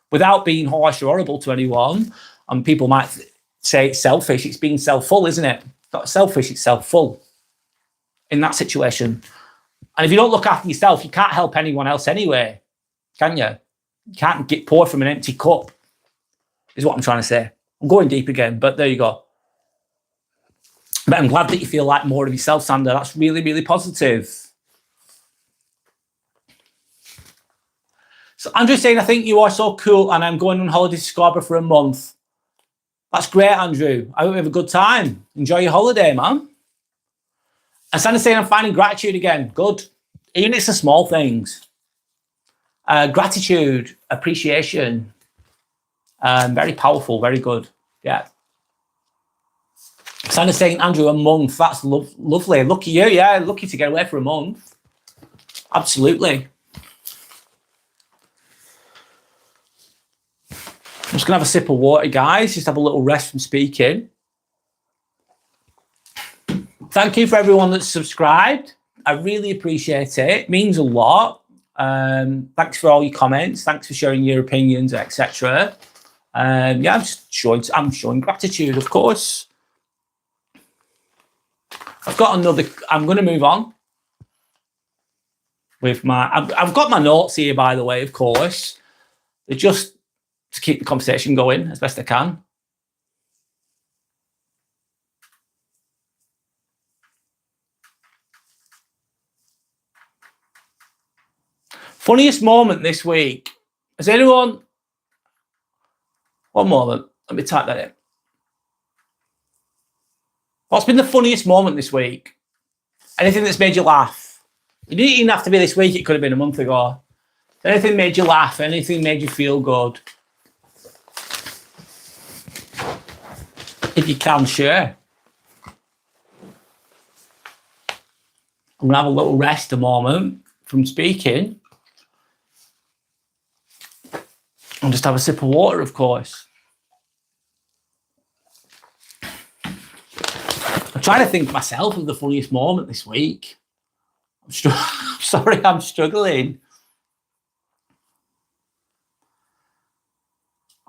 Without being harsh or horrible to anyone, and people might say it's selfish. It's being self-full, isn't it? It's not selfish. It's self-full in that situation. And if you don't look after yourself, you can't help anyone else anyway, can you? You can't get pour from an empty cup, is what I'm trying to say. I'm going deep again, but there you go. But I'm glad that you feel like more of yourself, Sander. That's really, really positive. So Andrew's saying, I think you are so cool, and I'm going on holiday to Scarborough for a month. That's great, Andrew. I hope you have a good time. Enjoy your holiday, man. And Sander's saying, I'm finding gratitude again. Good. Even if it's the small things. Gratitude, appreciation, very powerful, very good. Yeah. Sandra's saying, Andrew, a month. That's lovely. Lucky you. Yeah, lucky to get away for a month. Absolutely. I'm just going to have a sip of water, guys. Just have a little rest from speaking. Thank you for everyone that's subscribed. I really appreciate it. It means a lot. Thanks for all your comments. Thanks for sharing your opinions, etc. Yeah, I'm showing gratitude, of course. I've got another. I'm going to move on with my. I've got my notes here, by the way. Of course, they're just to keep the conversation going as best I can. Funniest moment this week. Has anyone? One moment. Let me type that in. What's been the funniest moment this week? Anything that's made you laugh? You didn't even have to be this week. It could have been a month ago. Anything made you laugh? Anything made you feel good? If you can, share. I'm going to have a little rest a moment from speaking. And just have a sip of water, of course. I'm trying to think myself of the funniest moment this week. I'm sorry, I'm struggling.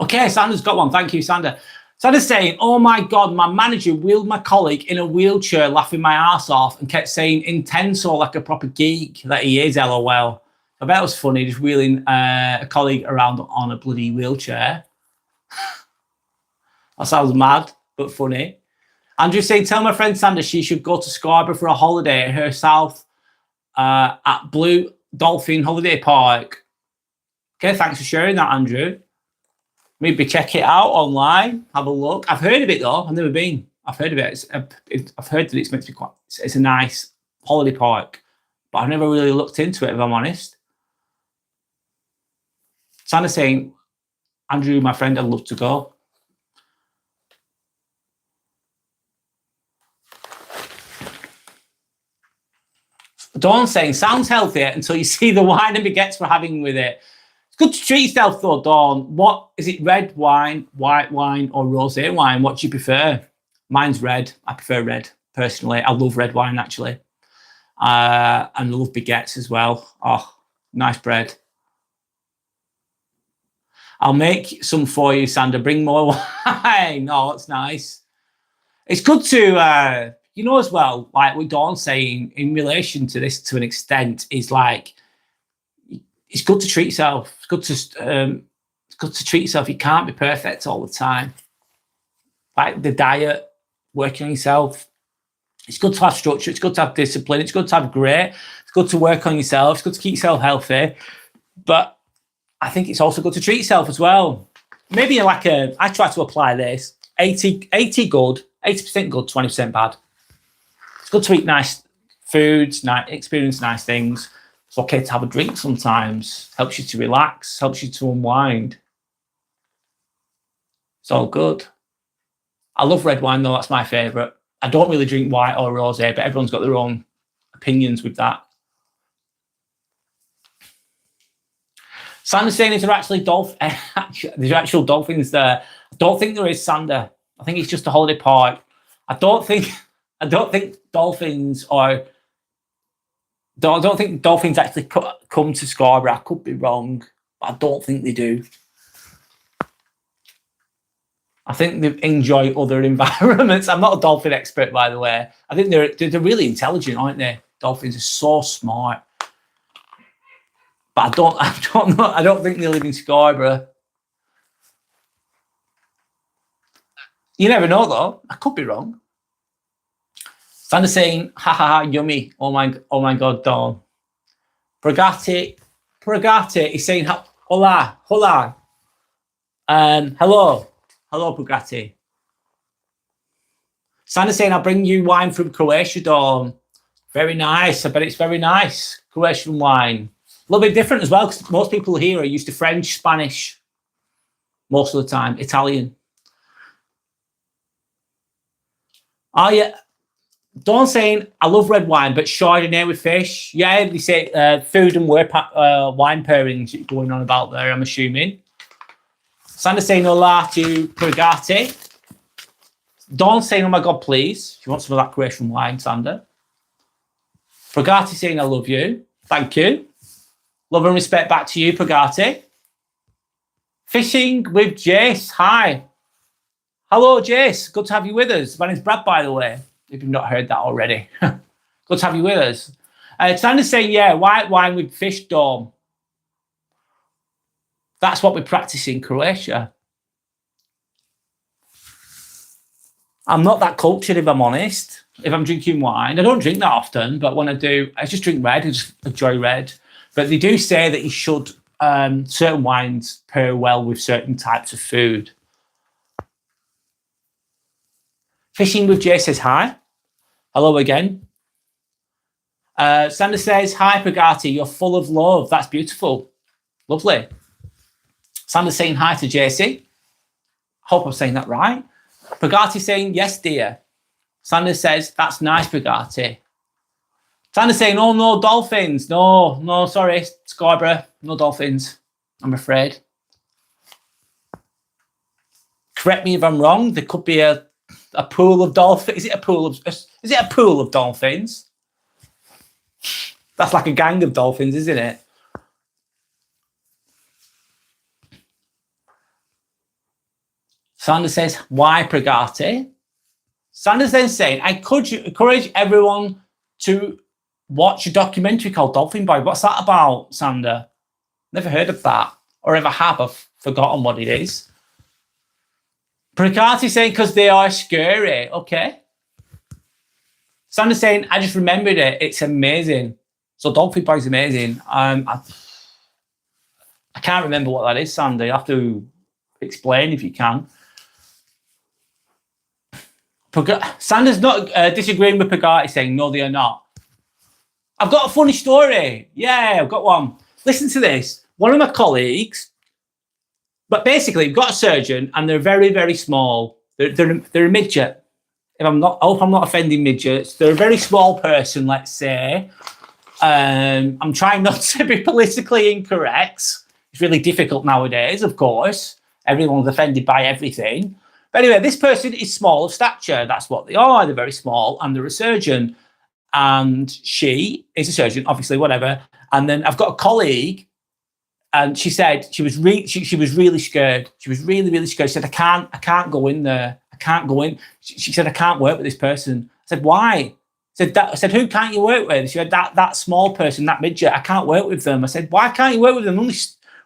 Okay, Sandra's got one. Thank you, Sandra. Sandra's saying, oh my God, my manager wheeled my colleague in a wheelchair, laughing my ass off, and kept saying intenso like a proper geek that he is, LOL. I bet it was funny, just wheeling a colleague around on a bloody wheelchair. That sounds mad, but funny. Andrew's saying, tell my friend Sandra she should go to Scarborough for a holiday at herself at Blue Dolphin Holiday Park. Okay, thanks for sharing that, Andrew. Maybe check it out online, have a look. I've heard of it, though. I've never been. I've heard of it. I've heard that it's meant to be quite... It's a nice holiday park, but I've never really looked into it, if I'm honest. Sandra's saying, Andrew, my friend, I'd love to go. Dawn saying, sounds healthy until you see the wine and baguettes we're having with it. It's good to treat yourself though, Dawn. What is it, red wine, white wine, or rosé wine? What do you prefer? Mine's red. I prefer red, personally. I love red wine, actually. And I love baguettes as well. Oh, nice bread. I'll make some for you, Sandra. Bring more wine. Oh, that's nice. It's good to, you know, as well, like what Dawn's saying in relation to this to an extent is like, it's good to treat yourself. It's good to treat yourself. You can't be perfect all the time. Like the diet, working on yourself. It's good to have structure. It's good to have discipline. It's good to have grit. It's good to work on yourself. It's good to keep yourself healthy. But I think it's also good to treat yourself as well. Maybe like I try to apply this 80 good, 80% good, 20% bad. It's good to eat nice foods, experience nice things. It's okay to have a drink sometimes. Helps you to relax, helps you to unwind. It's all good. I love red wine though, that's my favourite. I don't really drink white or rosé, but everyone's got their own opinions with that. Sander's saying, is there actually there's actual dolphins there? I don't think there is, Sander. I think it's just a holiday park. I don't think dolphins actually come to Scarborough. I could be wrong, but I don't think they do. I think they enjoy other environments. I'm not a dolphin expert, by the way. I think they're really intelligent, aren't they? Dolphins are so smart. But I don't think they live in Scarborough. You never know, though. I could be wrong. Sander's saying, ha ha ha, yummy. Oh my God, Dawn. Pragati is saying, hola. Hello, Pragati. Sander's saying, I'll bring you wine from Croatia, Dawn. Very nice. I bet it's very nice. Croatian wine. A little bit different as well, because most people here are used to French, Spanish, most of the time, Italian. Oh, yeah. Dawn saying, I love red wine, but Chardonnay with fish. Yeah, they say food and wine pairings going on about there, I'm assuming. Sander saying, hola to Pragati. Dawn saying, oh my God, please. If you want some of that Croatian wine, Sander. Pragati saying, I love you. Thank you. Love and respect back to you, Pragati. Fishing with Jace. Hi. Hello, Jace. Good to have you with us. My name's Brad, by the way, if you've not heard that already. Good to have you with us. Sander's saying, yeah, white wine with fish, Dawn. That's what we practice in Croatia. I'm not that cultured, if I'm honest. If I'm drinking wine, I don't drink that often, but when I do, I just drink red. I just enjoy red. But they do say that you should, certain wines pair well with certain types of food. Fishing with Jay says hi. Hello again. Sander says, hi, Pragati, you're full of love. That's beautiful. Lovely. Sander's saying hi to JC. Hope I'm saying that right. Pragati saying, yes, dear. Sander says, that's nice, Pragati. Sander's saying, oh, no dolphins. No, sorry, Scarborough. No dolphins, I'm afraid. Correct me if I'm wrong. There could be a pool of dolphins. Is it a pool of dolphins? That's like a gang of dolphins, isn't it? Sander says, why, Pragati? Sander's then saying, I could encourage everyone to watch a documentary called Dolphin Boy. What's that about, Sander? Never heard of that. Or ever have. I've forgotten what it is. Pragati saying, because they are scary. Okay. Sander's saying, I just remembered it. It's amazing. So Dolphin Boy is amazing. I can't remember what that is, Sander. You have to explain if you can. Sander's not disagreeing with Pragati, saying, no, they are not. I've got a funny story. Yeah, I've got one. Listen to this. One of my colleagues, but basically, you've got a surgeon and they're very, very small. They're a midget. I hope I'm not offending midgets. They're a very small person, let's say. I'm trying not to be politically incorrect. It's really difficult nowadays, of course. Everyone's offended by everything. But anyway, this person is small of stature. That's what they are. They're very small, and they're a surgeon. And she is a surgeon, obviously, whatever. And then I've got a colleague, and she said she was she was really scared. She was really, really scared. She said, I can't go in there. I can't go in. She said, I can't work with this person. I said, why? I said, who can't you work with? She said, that small person, that midget, I can't work with them. I said, why can't you work with them?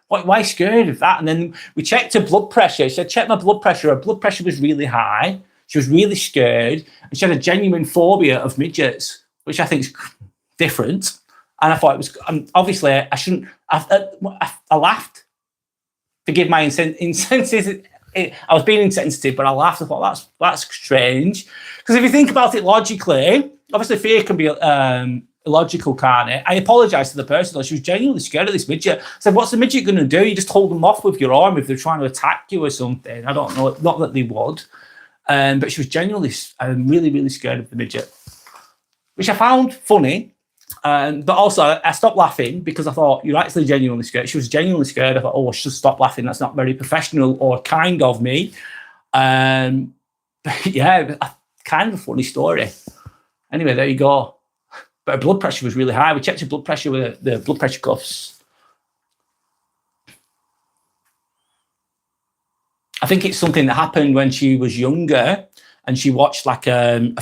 Why are you scared of that? And then we checked her blood pressure. She said, check my blood pressure. Her blood pressure was really high. She was really scared. And she had a genuine phobia of midgets, which I think is different. And I thought it was, obviously, I shouldn't, I laughed. Forgive my insensitivity. I was being insensitive, but I laughed. I thought, that's strange. Because if you think about it logically, obviously fear can be illogical, can't it? I apologised to the person. She was genuinely scared of this midget. I said, what's the midget going to do? You just hold them off with your arm if they're trying to attack you or something. I don't know. Not that they would. But she was genuinely really, really scared of the midget, which I found funny. But also, I stopped laughing because I thought, you're actually genuinely scared. She was genuinely scared. I thought, I should stop laughing. That's not very professional or kind of me. But yeah, kind of a funny story. Anyway, there you go. But her blood pressure was really high. We checked her blood pressure with the blood pressure cuffs. I think it's something that happened when she was younger, and she watched like a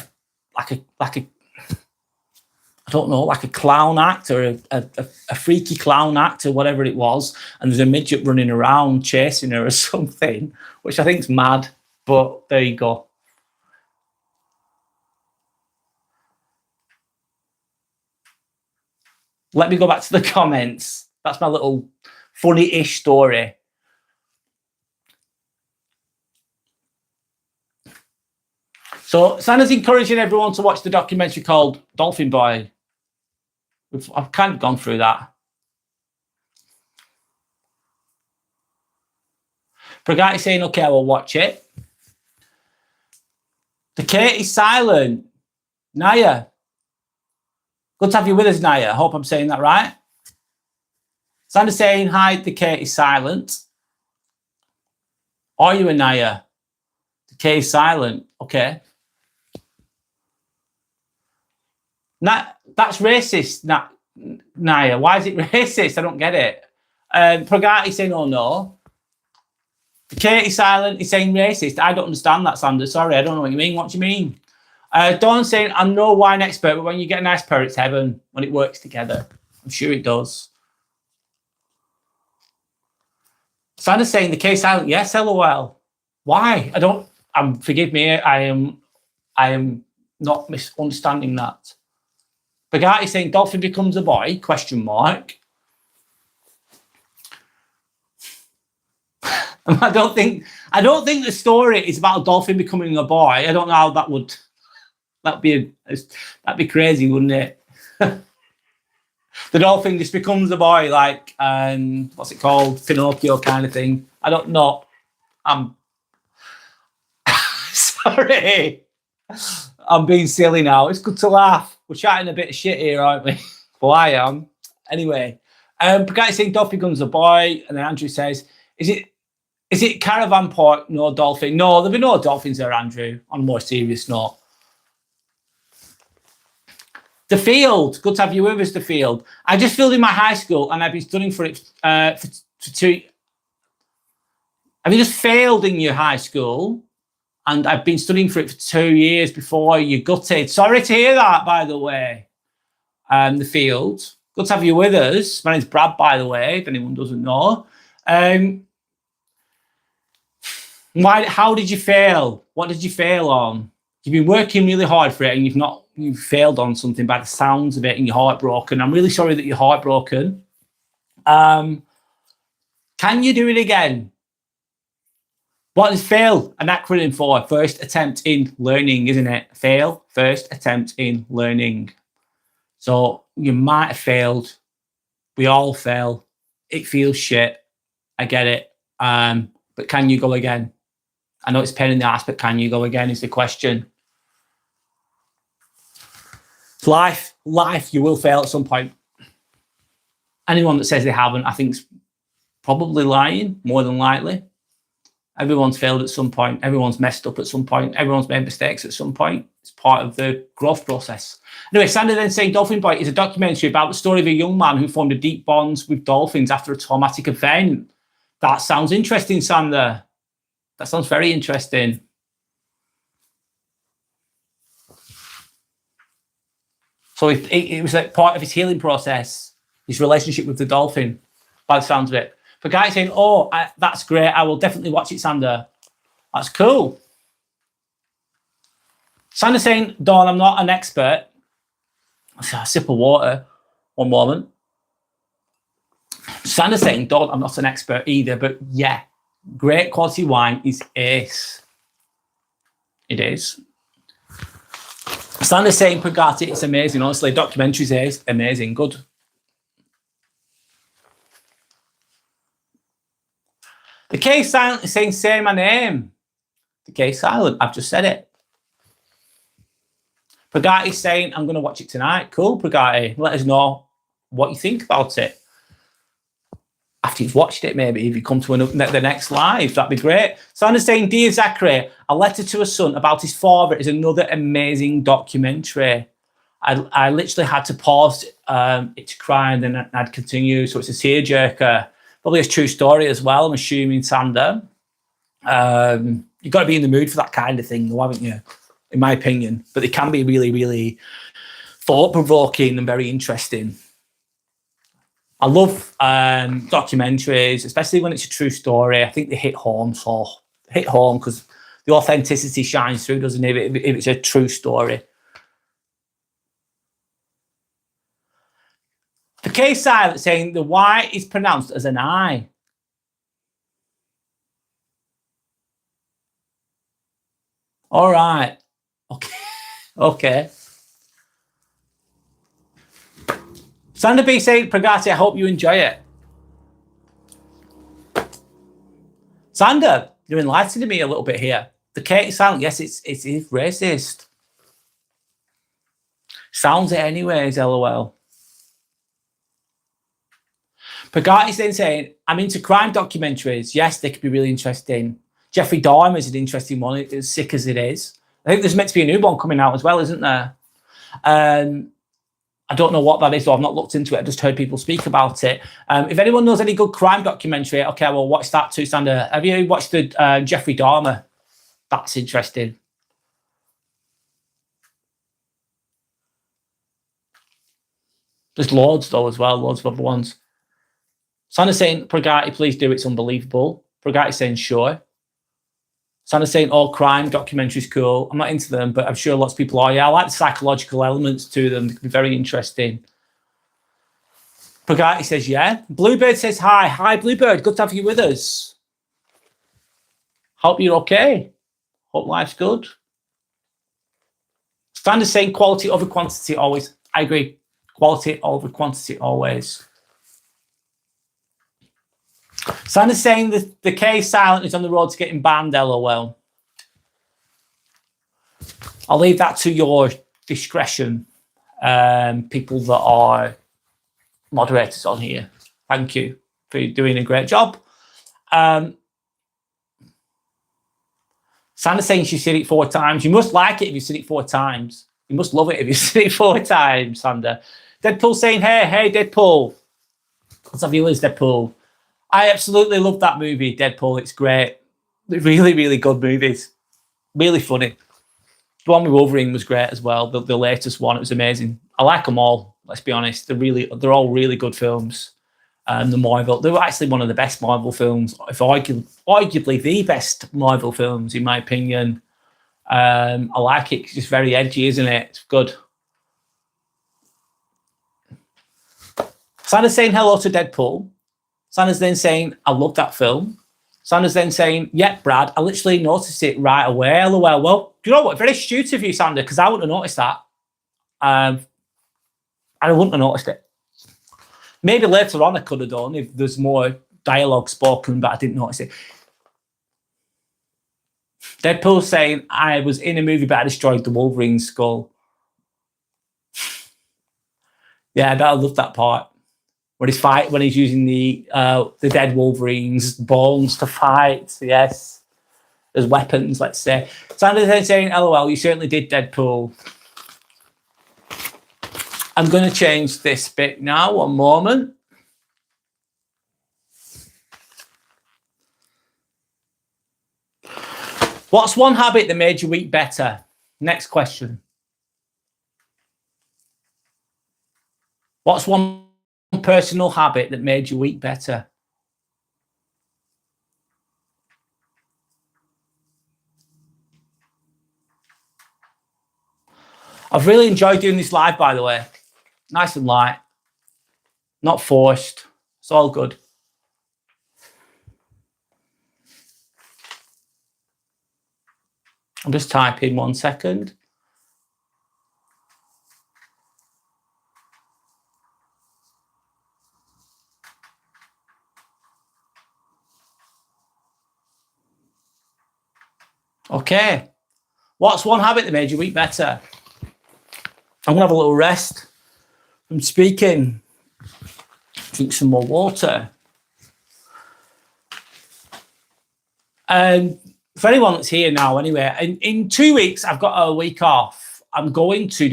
I don't know, like a clown act or a freaky clown act or whatever it was, and there's a midget running around chasing her or something, which I think is mad. But there you go. Let me go back to the comments. That's my little funny-ish story. So Santa's encouraging everyone to watch the documentary called Dolphin Boy. I've kind of gone through that. Pragati saying, okay, I will watch it. The Kate is silent. Naya. Good to have you with us, Naya. I hope I'm saying that right. Sandra saying, hi, the Kate is silent. Are you a Naya? The Kate is silent. Okay. That's racist, Naya. Why is it racist? I don't get it. Pragati saying, oh no. The Kate is silent. He's saying racist. I don't understand that, Sandra. Sorry, I don't know what you mean. What do you mean? Dawn saying, I'm no wine expert, but when you get a nice pair, it's heaven when it works together. I'm sure it does. Sandra's saying the Kate is silent. Yes, LOL. Why? Forgive me. I am not misunderstanding that. Pagati saying Dolphin becomes a boy? Question mark. I don't think the story is about a dolphin becoming a boy. I don't know how that'd be crazy, wouldn't it? The dolphin just becomes a boy, like what's it called? Pinocchio kind of thing. I don't know. I'm sorry. I'm being silly now. It's good to laugh. We're chatting a bit of shit here, aren't we? Well, I am. Anyway, Pagati saying Dolphin becomes a boy, and then Andrew says, Is it caravan park? No dolphin. No, there'll be no dolphins there, Andrew. On a more serious note. The Field. Good to have you with us, The Field. I just filled in my high school and I've been studying for it for 2. Have you just failed in your high school? And I've been studying for it for 2 years before you gutted. Sorry to hear that, by the way. The Field. Good to have you with us. My name's Brad, by the way, if anyone doesn't know. How did you fail? What did you fail on? You've been working really hard for it and you've failed on something by the sounds of it and you're heartbroken. I'm really sorry that you're heartbroken. Can you do it again? What is fail an acronym for? First attempt in learning, isn't it? Fail, first attempt in learning. So you might have failed. We all fail. It feels shit. I get it. But can you go again? I know it's a pain in the ass, but can you go again is the question. Life, you will fail at some point. Anyone that says they haven't, I think, is probably lying, more than likely. Everyone's failed at some point. Everyone's messed up at some point. Everyone's made mistakes at some point. It's part of the growth process. Anyway, Sander then saying Dolphin Boy is a documentary about the story of a young man who formed a deep bonds with dolphins after a traumatic event. That sounds interesting, Sander. That sounds very interesting. So it was like part of his healing process, his relationship with the dolphin, by the sounds of it. For guy saying, oh, that's great, I will definitely watch it, Sander. That's cool. Sander saying, Dawn, I'm not an expert. A sip of water, one moment. Sander saying, Dawn, I'm not an expert either, but yeah, great quality wine is ace. It is. Sander saying, Pagati, it's amazing. Honestly, documentaries is amazing. Good. The K silent is saying, say my name. The K silent, I've just said it. Pagati's saying, I'm going to watch it tonight. Cool, Pagati. Let us know what you think about it. After you've watched it, maybe, if you come to the next live, that'd be great. Sander's saying, Dear Zachary, A Letter to a Son About His Father is another amazing documentary. I literally had to pause it to cry and then I'd continue. So it's a tearjerker. Probably a true story as well, I'm assuming, Sander. You've got to be in the mood for that kind of thing, though, haven't you? In my opinion. But they can be really, really thought-provoking and very interesting. I love documentaries, especially when it's a true story. I think they hit home because the authenticity shines through, doesn't it, if it's a true story. The K silent saying the Y is pronounced as an I. All right. Okay. Okay. Sander B saying, Pagati, I hope you enjoy it. Sander, you're enlightening me a little bit here. The K is silent. Yes, it is racist. Sounds it anyways, LOL. Pagati's then saying, I'm into crime documentaries. Yes, they could be really interesting. Jeffrey Dahmer is an interesting one, as sick as it is. I think there's meant to be a new one coming out as well, isn't there? I don't know what that is, though. I've not looked into it. I've just heard people speak about it. If anyone knows any good crime documentary, okay, well, watch that too, Sander. Have you watched the Jeffrey Dahmer? That's interesting. There's loads, though, as well. Loads of other ones. Sander's saying, Pagati, please do. It's unbelievable. Pagati's saying, sure. Sander's saying, all crime documentaries cool. I'm not into them, but I'm sure lots of people are. Yeah, I like the psychological elements to them. They can be very interesting. Pagati says, yeah. Bluebird says, hi. Hi, Bluebird. Good to have you with us. Hope you're okay. Hope life's good. Sander's saying, quality over quantity always. I agree. Quality over quantity always. Sander's saying the K silent is on the road to getting banned, LOL. I'll leave that to your discretion, people that are moderators on here. Thank you for doing a great job. Sander's saying she's seen it 4 times. You must like it if you've seen it 4 times. You must love it if you've seen it 4 times, Sander. Deadpool saying, hey, Deadpool. Let's have you as Deadpool. I absolutely love that movie, Deadpool. It's great. Really, really good movies. Really funny. The one with Wolverine was great as well. The latest one, it was amazing. I like them all. Let's be honest. They're all really good films. The Marvel, they were actually one of the best Marvel films, if arguably the best Marvel films, in my opinion. I like it. It's just very edgy, isn't it? It's good. Sander's saying hello to Deadpool. Sander's then saying, I love that film. Sander's then saying, yeah, Brad, I literally noticed it right away. LOL. Well, do you know what? Very astute of you, Sander, because I wouldn't have noticed that. I wouldn't have noticed it. Maybe later on I could have done if there's more dialogue spoken, but I didn't notice it. Deadpool saying, I was in a movie, but I destroyed the Wolverine skull. Yeah, I love that part when he's using the dead Wolverine's bones to fight. Yes, as weapons, let's say. Sander's saying, "LOL, you certainly did, Deadpool." I'm going to change this bit now. One moment. What's one habit that made your week better? Next question. What's one personal habit that made your week better? I've really enjoyed doing this live, by the way. Nice and light. Not forced. It's all good. I'm just typing 1 second. Okay. What's one habit that made your week better? I'm going to have a little rest from speaking. Drink some more water. For anyone that's here now, anyway, in 2 weeks, I've got a week off. I'm going to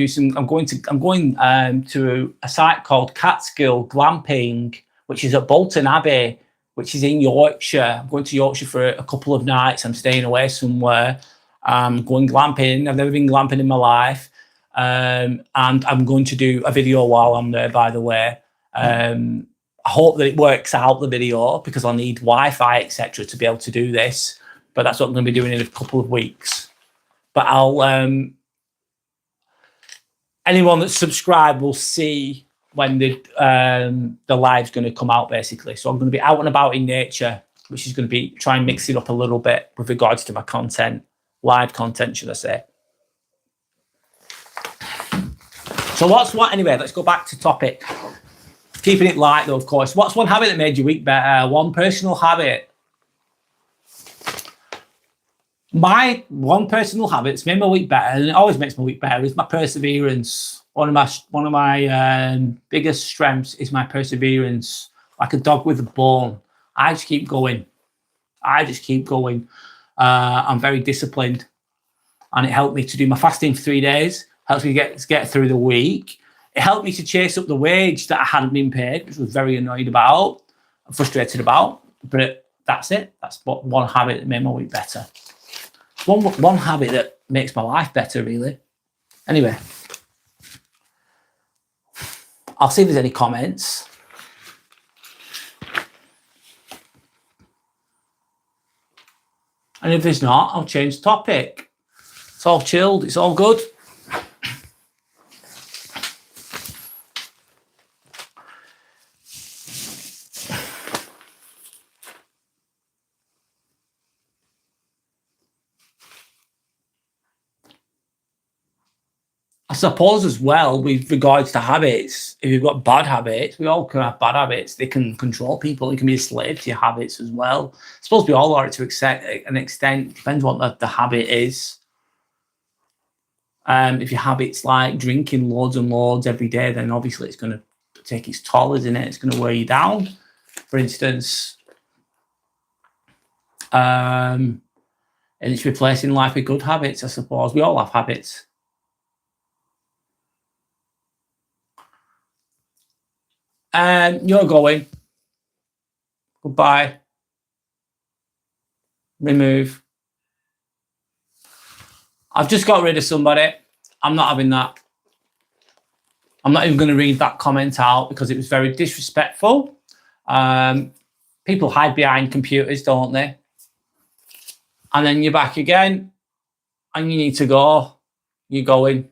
a site called Catskill Glamping, which is at Bolton Abbey, which is in Yorkshire. I'm going to Yorkshire for a couple of nights. I'm staying away somewhere. I'm going glamping. I've never been glamping in my life. And I'm going to do a video while I'm there, by the way. I hope that it works out, the video, because I'll need Wi-Fi, etc., to be able to do this. But that's what I'm going to be doing in a couple of weeks. But I'll anyone that's subscribed will see when the live's going to come out, basically. So I'm going to be out and about in nature, which is going to be try and mix it up a little bit with regards to my content, live content, should I say. So anyway, let's go back to topic. Keeping it light, though, of course. What's one habit that made your week better? One personal habit. My one personal habit that's made my week better, and it always makes my week better, is my perseverance. One of my biggest strengths is my perseverance. Like a dog with a bone. I just keep going. I'm very disciplined, and it helped me to do my fasting for 3 days. Helps me get through the week. It helped me to chase up the wage that I hadn't been paid, which I was very annoyed about, frustrated about. But that's it. That's what one habit that made my week better. One habit that makes my life better, really. Anyway, I'll see if there's any comments. And if there's not, I'll change the topic. It's all chilled. It's all good. I suppose as well, with regards to habits, if you've got bad habits, we all can have bad habits. They can control people. You can be a slave to your habits as well. I suppose we all are to an extent. Depends what the habit is. If your habit's like drinking loads and loads every day, then obviously it's going to take its toll, isn't it? It's going to wear you down. For instance, and it's replacing life with good habits, I suppose. We all have habits. You're going. Goodbye. Remove. I've just got rid of somebody. I'm not having that. I'm not even going to read that comment out because it was very disrespectful. People hide behind computers, don't they? And then you're back again and you need to go. You're going.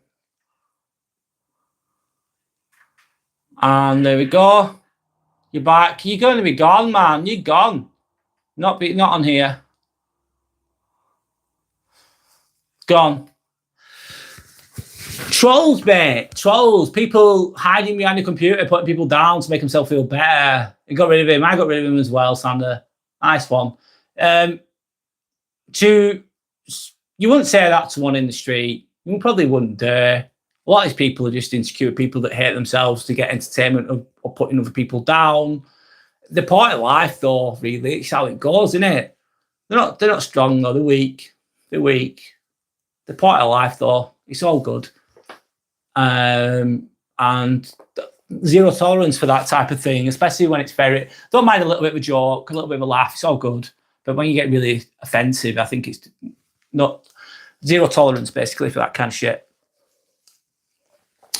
And there we go. You're back. You're going to be gone, man. You're gone. Not on here. Gone. Trolls, mate. Trolls. People hiding behind a computer, putting people down to make themselves feel better. You got rid of him. I got rid of him as well, Sander. Nice one. You wouldn't say that to one in the street. You probably wouldn't dare. A lot of these people are just insecure people that hate themselves to get entertainment or putting other people down. The point of life, though, really, it's how it goes, isn't it? They're not strong, though. They're weak. They're weak. The point of life, though, it's all good. And zero tolerance for that type of thing, especially when it's very, don't mind a little bit of a joke, a little bit of a laugh, it's all good. But when you get really offensive, I think it's not zero tolerance, basically, for that kind of shit.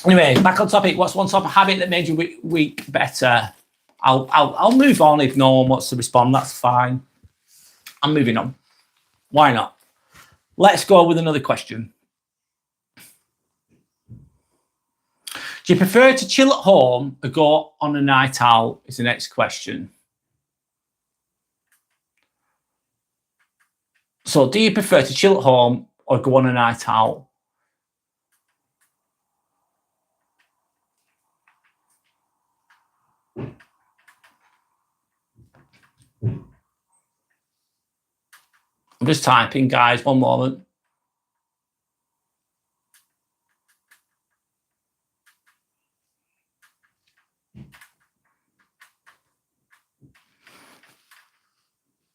Anyway, back on topic. What's one type of habit that made your week better? I'll move on if no one wants to respond. That's fine. I'm moving on. Why not? Let's go with another question. Do you prefer to chill at home or go on a night out? Is the next question. So, do you prefer to chill at home or go on a night out? I'm just typing, guys. One moment.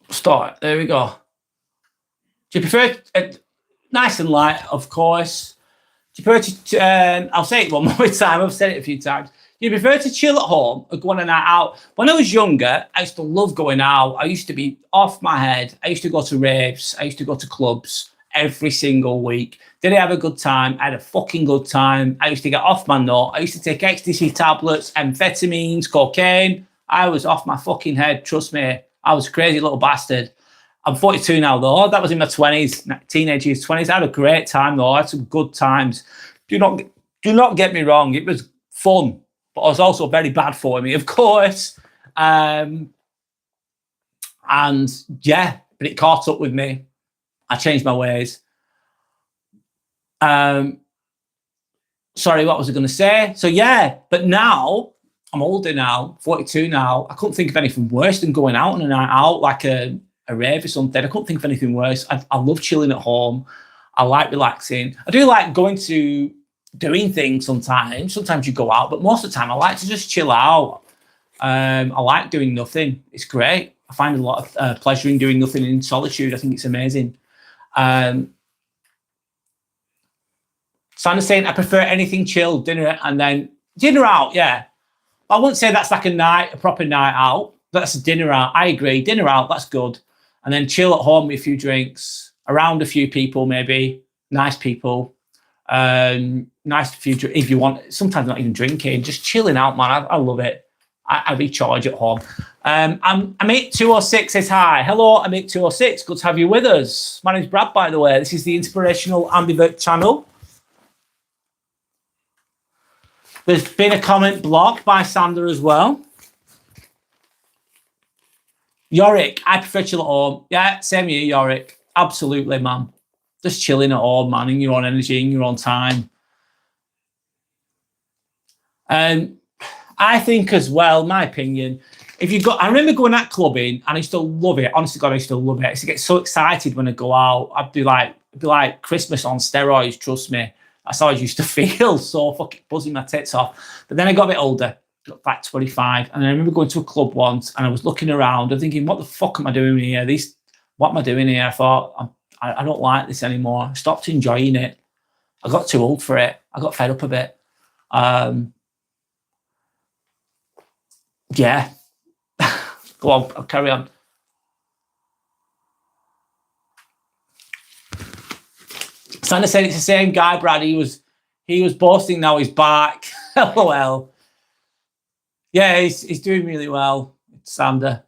Start. There we go. Do you prefer nice and light, of course? Do you prefer to? I'll say it one more time. I've said it a few times. Do you prefer to chill at home or go on a night out? When I was younger, I used to love going out. I used to be off my head. I used to go to raves. I used to go to clubs every single week. Did I have a good time? I had a fucking good time. I used to get off my nut. I used to take ecstasy tablets, amphetamines, cocaine. I was off my fucking head. Trust me. I was a crazy little bastard. I'm 42 now, though. That was in my 20s, teenage years, 20s. I had a great time, though. I had some good times. Do not get me wrong. It was fun, but it was also very bad for me, of course. And yeah, but it caught up with me. I changed my ways. Sorry, what was I going to say? So yeah, but now I'm older now, 42 now. I couldn't think of anything worse than going out on a night out, like a rave or something. I couldn't think of anything worse. I love chilling at home. I like relaxing. I do like going to doing things sometimes. Sometimes you go out, but most of the time I like to just chill out. I like doing nothing. It's great. I find a lot of pleasure in doing nothing in solitude. I think it's amazing. Sandra's saying, I prefer anything chill, dinner and then dinner out, yeah. I wouldn't say that's like a proper night out. That's a dinner out. I agree. Dinner out, that's good. And then chill at home with a few drinks, around a few people, maybe. Nice people. Nice few drinks if you want. Sometimes not even drinking, just chilling out, man. I love it. I recharge at home. Amit206 says hi. Hello, Amit206. Good to have you with us. My name's Brad, by the way. This is the Inspirational Ambivert channel. There's been a comment blocked by Sandra as well. Yorick, I prefer chill at home. Yeah, same here, Yorick. Absolutely, man. Just chilling at home, man, in your own energy, in your own time. And I think as well, my opinion, I remember going out clubbing and I used to love it. Honestly, God, I used to love it. I used to get so excited when I go out. It'd be like Christmas on steroids, trust me. That's how I used to feel, so fucking buzzing my tits off. But then I got a bit older, got back 25, and I remember going to a club once and I was looking around and thinking, what the fuck am I doing here? What am I doing here? I thought, I don't like this anymore. I stopped enjoying it. I got too old for it. I got fed up a bit. Yeah. Go on, I'll carry on. Santa said it's the same guy, Brad. He was boasting, now he's back. LOL. Yeah, he's doing really well, Sander.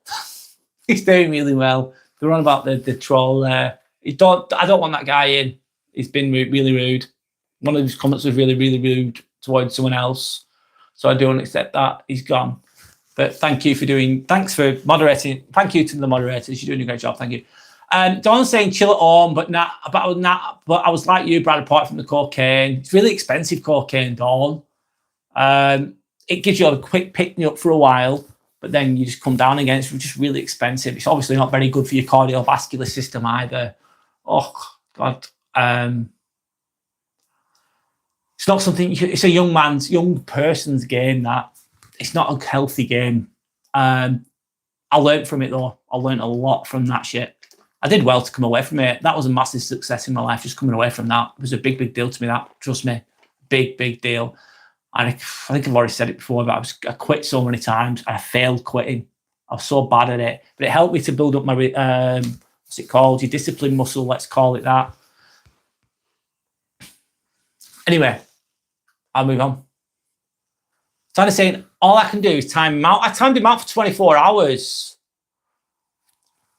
He's doing really well. They're on about the troll there. I don't want that guy in. He's been really rude. One of his comments was really, really rude towards someone else. So I don't accept that. He's gone. But thanks for moderating. Thank you to the moderators. You're doing a great job. Thank you. Don's saying chill at home, but I was like you, Brad, apart from the cocaine. It's really expensive cocaine, Dawn. It gives you a quick pick me up for a while, but then you just come down again. It's just really expensive. It's obviously not very good for your cardiovascular system either. Oh, God. It's not something, it's a young person's game that. It's not a healthy game. I learned from it though. I learned a lot from that shit. I did well to come away from it. That was a massive success in my life, just coming away from that. It was a big, big deal to me, that. Trust me. Big, big deal. And I think I've already said it before, but I quit so many times. And I failed quitting. I was so bad at it. But it helped me to build up my, what's it called? Your discipline muscle, let's call it that. Anyway, I'll move on. Trying to say, all I can do is time him out. I timed him out for 24 hours.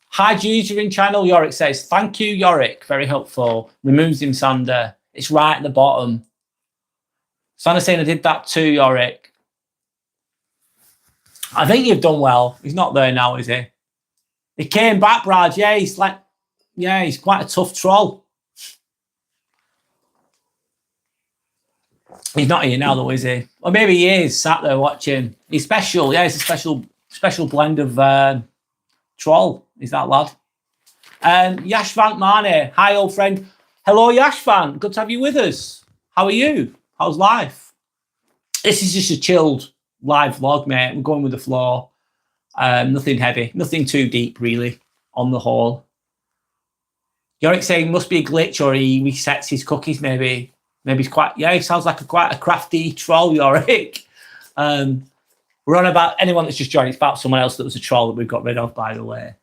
Hi, Jules, you're in channel. Yorick says, thank you, Yorick. Very helpful. Removes him, Sander. It's right at the bottom. Sander saying I did that too, Yorick. I think you've done well. He's not there now, is he? He came back, Brad. Yeah, he's quite a tough troll. He's not here now, though, is he? Or maybe he is, sat there watching. He's special. Yeah, he's a special blend of troll. Is that lad? Yashvant Mane. Hi, old friend. Hello, Yashvant. Good to have you with us. How are you? How's life? This is just a chilled live vlog, mate. We're going with the flow. Nothing heavy. Nothing too deep, really, on the whole. Yorick saying must be a glitch or he resets his cookies, maybe. Maybe he's quite, he sounds like quite a crafty troll, Yorick. We're on about anyone that's just joined. It's about someone else that was a troll that we've got rid of, by the way.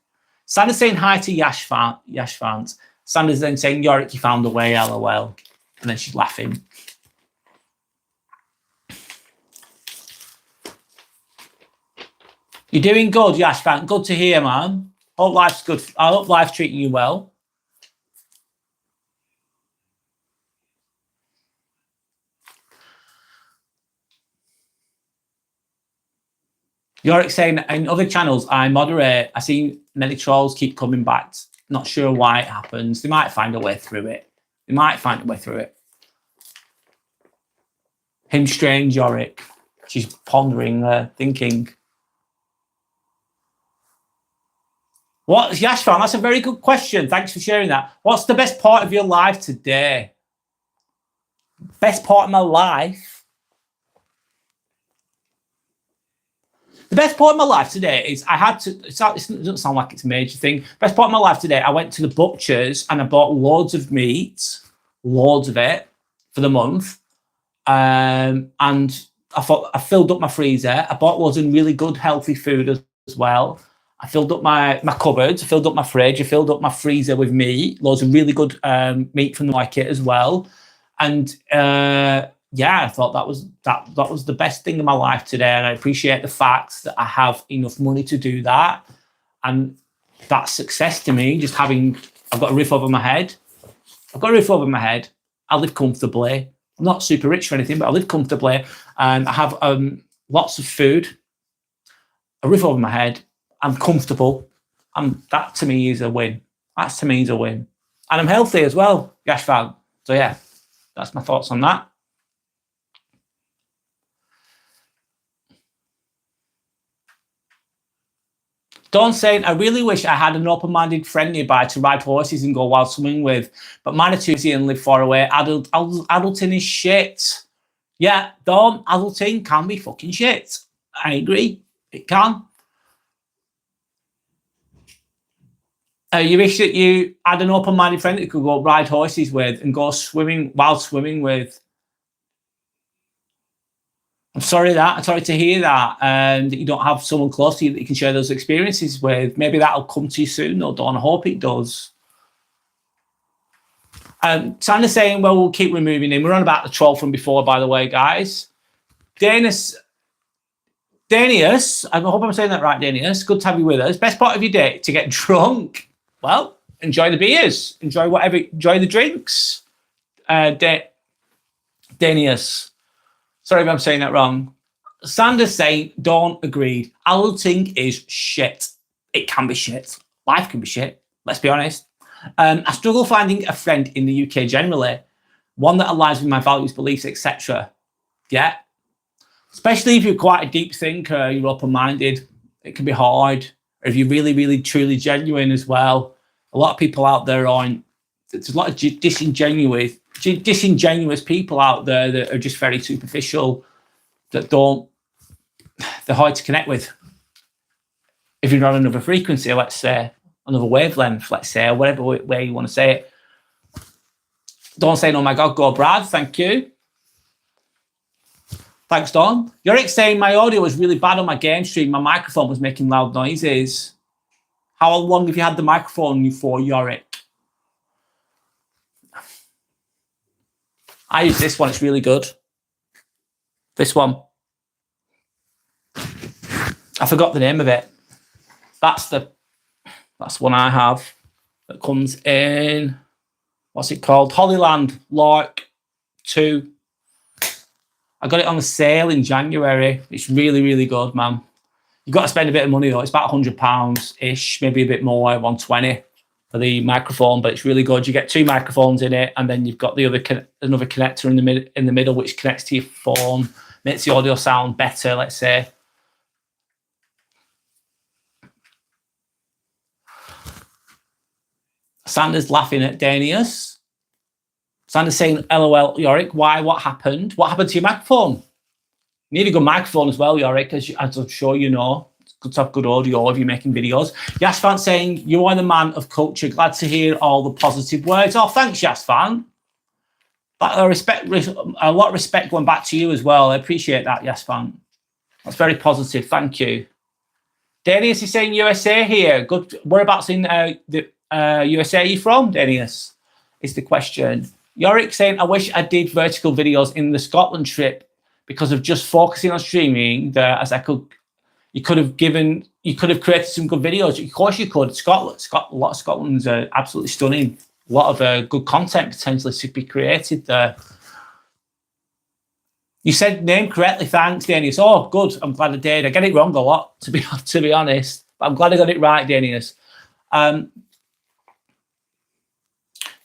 Sandra's saying hi to Yashvant. Sandra's then saying, Yorick, you found a way, LOL. And then she's laughing. You're doing good, Yashvant. Good to hear, man. Hope life's good. I hope life's treating you well. Yorick saying, in other channels, I moderate. I see many trolls keep coming back. Not sure why it happens. They might find a way through it. Him strange, Yorick. She's pondering, thinking. What, Yashvan? That's a very good question. Thanks for sharing that. What's the best part of your life today? Best part of my life? The best part of my life today is I had to, it doesn't sound like it's a major thing. Best part of my life today, I went to the butcher's and I bought loads of meat, loads of it for the month. And I thought I filled up my freezer. I bought loads of really good, healthy food as well. I filled up my cupboards, I filled up my fridge, I filled up my freezer with meat, loads of really good meat from the market as well. And yeah, I thought that was the best thing in my life today, and I appreciate the fact that I have enough money to do that, and that's success to me. Just having, I've got a roof over my head. I live comfortably. I'm not super rich or anything, but I live comfortably, and I have lots of food, a roof over my head. I'm comfortable, and that to me is a win. And I'm healthy as well, Yashvan. So yeah, that's my thoughts on that. Dawn saying, I really wish I had an open-minded friend nearby to ride horses and go wild swimming with, but mine are too busy and live far away. Adulting is shit. Yeah, Dawn, adulting can be fucking shit. I agree. It can. You wish that you had an open-minded friend that you could go ride horses with and go wild swimming with. I'm sorry to hear that, and that you don't have someone close to you that you can share those experiences with. Maybe that'll come to you soon, though, Dawn. I hope it does. Sandra's saying, well, we'll keep removing him. We're on about the troll from before, by the way, guys. Danius, I hope I'm saying that right, Danius. Good to have you with us. Best part of your day, to get drunk. Well, enjoy the beers. Enjoy the drinks. Danius. Sorry if I'm saying that wrong. Sandra's saying, Dawn agreed. Adulting is shit. It can be shit. Life can be shit. Let's be honest. I struggle finding a friend in the UK generally, one that aligns with my values, beliefs, etc. Yeah. Especially if you're quite a deep thinker, you're open-minded, it can be hard. Or if you're really, really, truly genuine as well. A lot of people out there aren't. There's a lot of disingenuous disingenuous people out there that are just very superficial, that they're hard to connect with. If you're on another frequency, let's say, another wavelength, let's say, or whatever way you want to say it. Dawn saying, oh my God, go Brad, thank you. Thanks, Dawn. Yorick saying, my audio was really bad on my game stream. My microphone was making loud noises. How long have you had the microphone for, Yorick? I use this one, it's really good. This one. I forgot the name of it. That's one I have that comes in, what's it called? Hollyland Lark 2. I got it on a sale in January. It's really, really good, man. You've got to spend a bit of money though. It's about £100-ish, maybe a bit more, 120 for the microphone, but it's really good. You get 2 microphones in it, and then you've got the another connector in the middle, which connects to your phone, makes the audio sound better, let's say. Sanders laughing at Danius. Sanders saying, LOL, Yorick, why? What happened? What happened to your microphone? You need a good microphone as well, Yorick, as I'm sure you know. It's good to have good audio if you're making videos. Yasfan saying, you are the man of culture. Glad to hear all the positive words. Oh, thanks, Yasfan. A lot of respect going back to you as well. I appreciate that, Yasfan. That's very positive. Thank you. Danius is saying USA here. Good. Whereabouts in the USA are you from, Danius? Is the question. Yorick saying, I wish I did vertical videos in the Scotland trip because of just focusing on streaming there, as you could have created some good videos. Of course you could. A lot of Scotland's absolutely stunning. A lot of good content potentially to be created there. You said name correctly, thanks, Danius. Oh, good. I'm glad I did. I get it wrong a lot, to be honest. But I'm glad I got it right, Danius.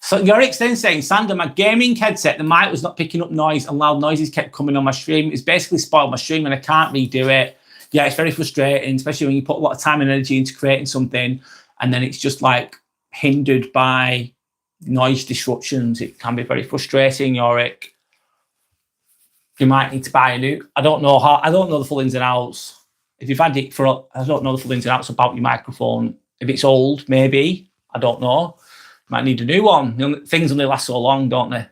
So Yorick's then saying, Sander, my gaming headset, the mic was not picking up noise and loud noises kept coming on my stream. It's basically spoiled my stream and I can't redo it. Yeah, it's very frustrating, especially when you put a lot of time and energy into creating something and then it's just like hindered by noise disruptions. It can be very frustrating, Yorick. You might need to buy a new. I don't know the full ins and outs. If you've had it I don't know the full ins and outs about your microphone. If it's old, maybe. I don't know. Might need a new one. Things only last so long, don't they?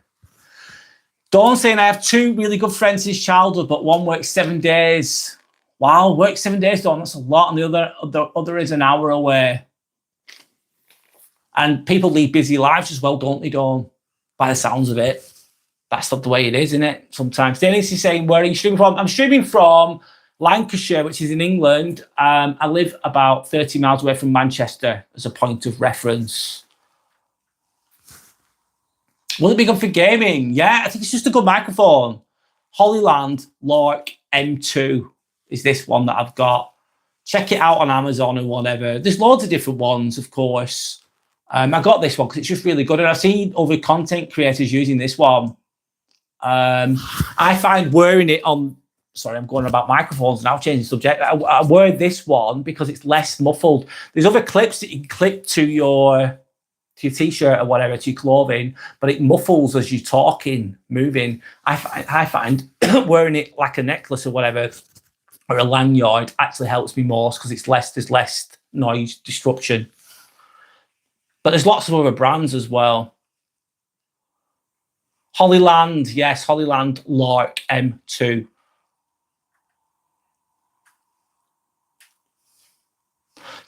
Dawn saying, I have 2 really good friends since childhood, but one works 7 days. Wow, works 7 days, Dawn. That's a lot. And the other is an hour away. And people lead busy lives as well, don't they, Dawn? By the sounds of it. That's not the way it is, isn't it? Sometimes. Dennis is saying, where are you streaming from? I'm streaming from Lancashire, which is in England. I live about 30 miles away from Manchester as a point of reference. Will it be good for gaming? Yeah, I think it's just a good microphone. Hollyland Lark M2 is this one that I've got. Check it out on Amazon or whatever. There's loads of different ones, of course. I got this one because it's just really good. And I've seen other content creators using this one. I find wearing it on... Sorry, I'm going about microphones now, changing the subject. I wear this one because it's less muffled. There's other clips that you can clip to your t-shirt or whatever, to your clothing, but it muffles as you're talking, moving. I find wearing it like a necklace or whatever, or a lanyard, actually helps me more because there's less noise disruption. But there's lots of other brands as well. Hollyland, yes, Hollyland Lark M2.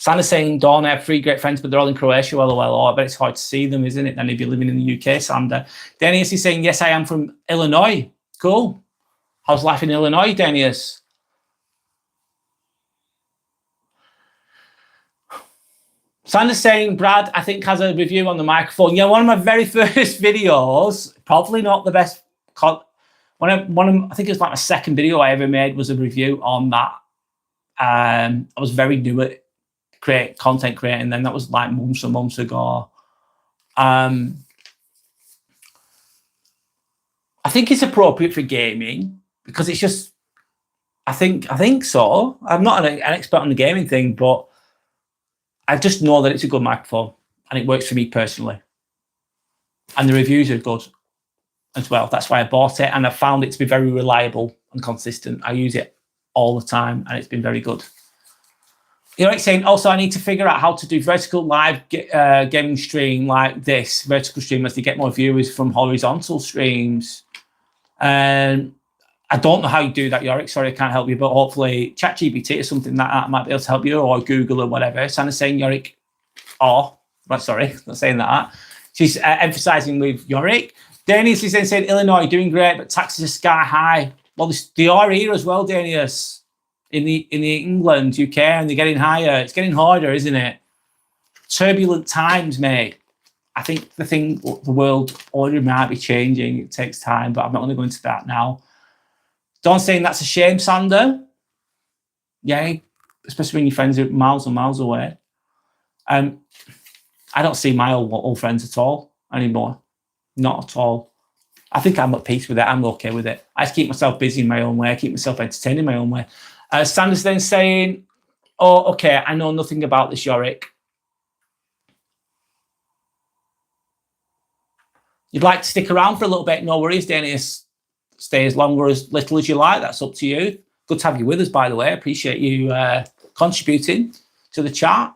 Santa's saying, Dawn, I have 3 great friends, but they're all in Croatia. Well, oh, I bet it's hard to see them, isn't it? Then if you're living in the UK, Sander. Denius is saying, yes, I am from Illinois. Cool. How's life in Illinois, Denius? Sander's saying, Brad, I think, has a review on the microphone. Yeah, one of my very first videos, probably not the best. I think it was like my second video I ever made was a review on that. I was very new at content creating then. That was like months and months ago. I think it's appropriate for gaming because it's just, I think so. I'm not an expert on the gaming thing, but I just know that it's a good microphone and it works for me personally. And the reviews are good. as well. That's why I bought it, and I found it to be very reliable and consistent. I use it all the time, and it's been very good. You're like saying, also, I need to figure out how to do vertical live gaming stream like this, vertical stream, as to get more viewers from horizontal streams. And I don't know how you do that, Yorick. Sorry, I can't help you, but hopefully ChatGPT or something like that might be able to help you, or Google or whatever. Sandra's saying, Yorick, sorry, not saying that. She's emphasizing with Yorick. Danius is then saying, Illinois, doing great, but taxes are sky high. Well, they are here as well, Danius. In the England, UK, and they're getting higher. It's getting harder, isn't it? Turbulent times, mate. I think the world order might be changing. It takes time, but I'm not going to go into that now. Don saying that's a shame, Sander. Yeah, especially when your friends are miles and miles away. I don't see my old friends at all anymore. Not at all. I think I'm at peace with it. I'm okay with it. I just keep myself busy in my own way. I keep myself entertained in my own way. Sander's then saying, oh, okay, I know nothing about this, Yorick. You'd like to stick around for a little bit, no worries, Dennis. Stay as long or as little as you like. That's up to you. Good to have you with us, by the way. I appreciate you contributing to the chat.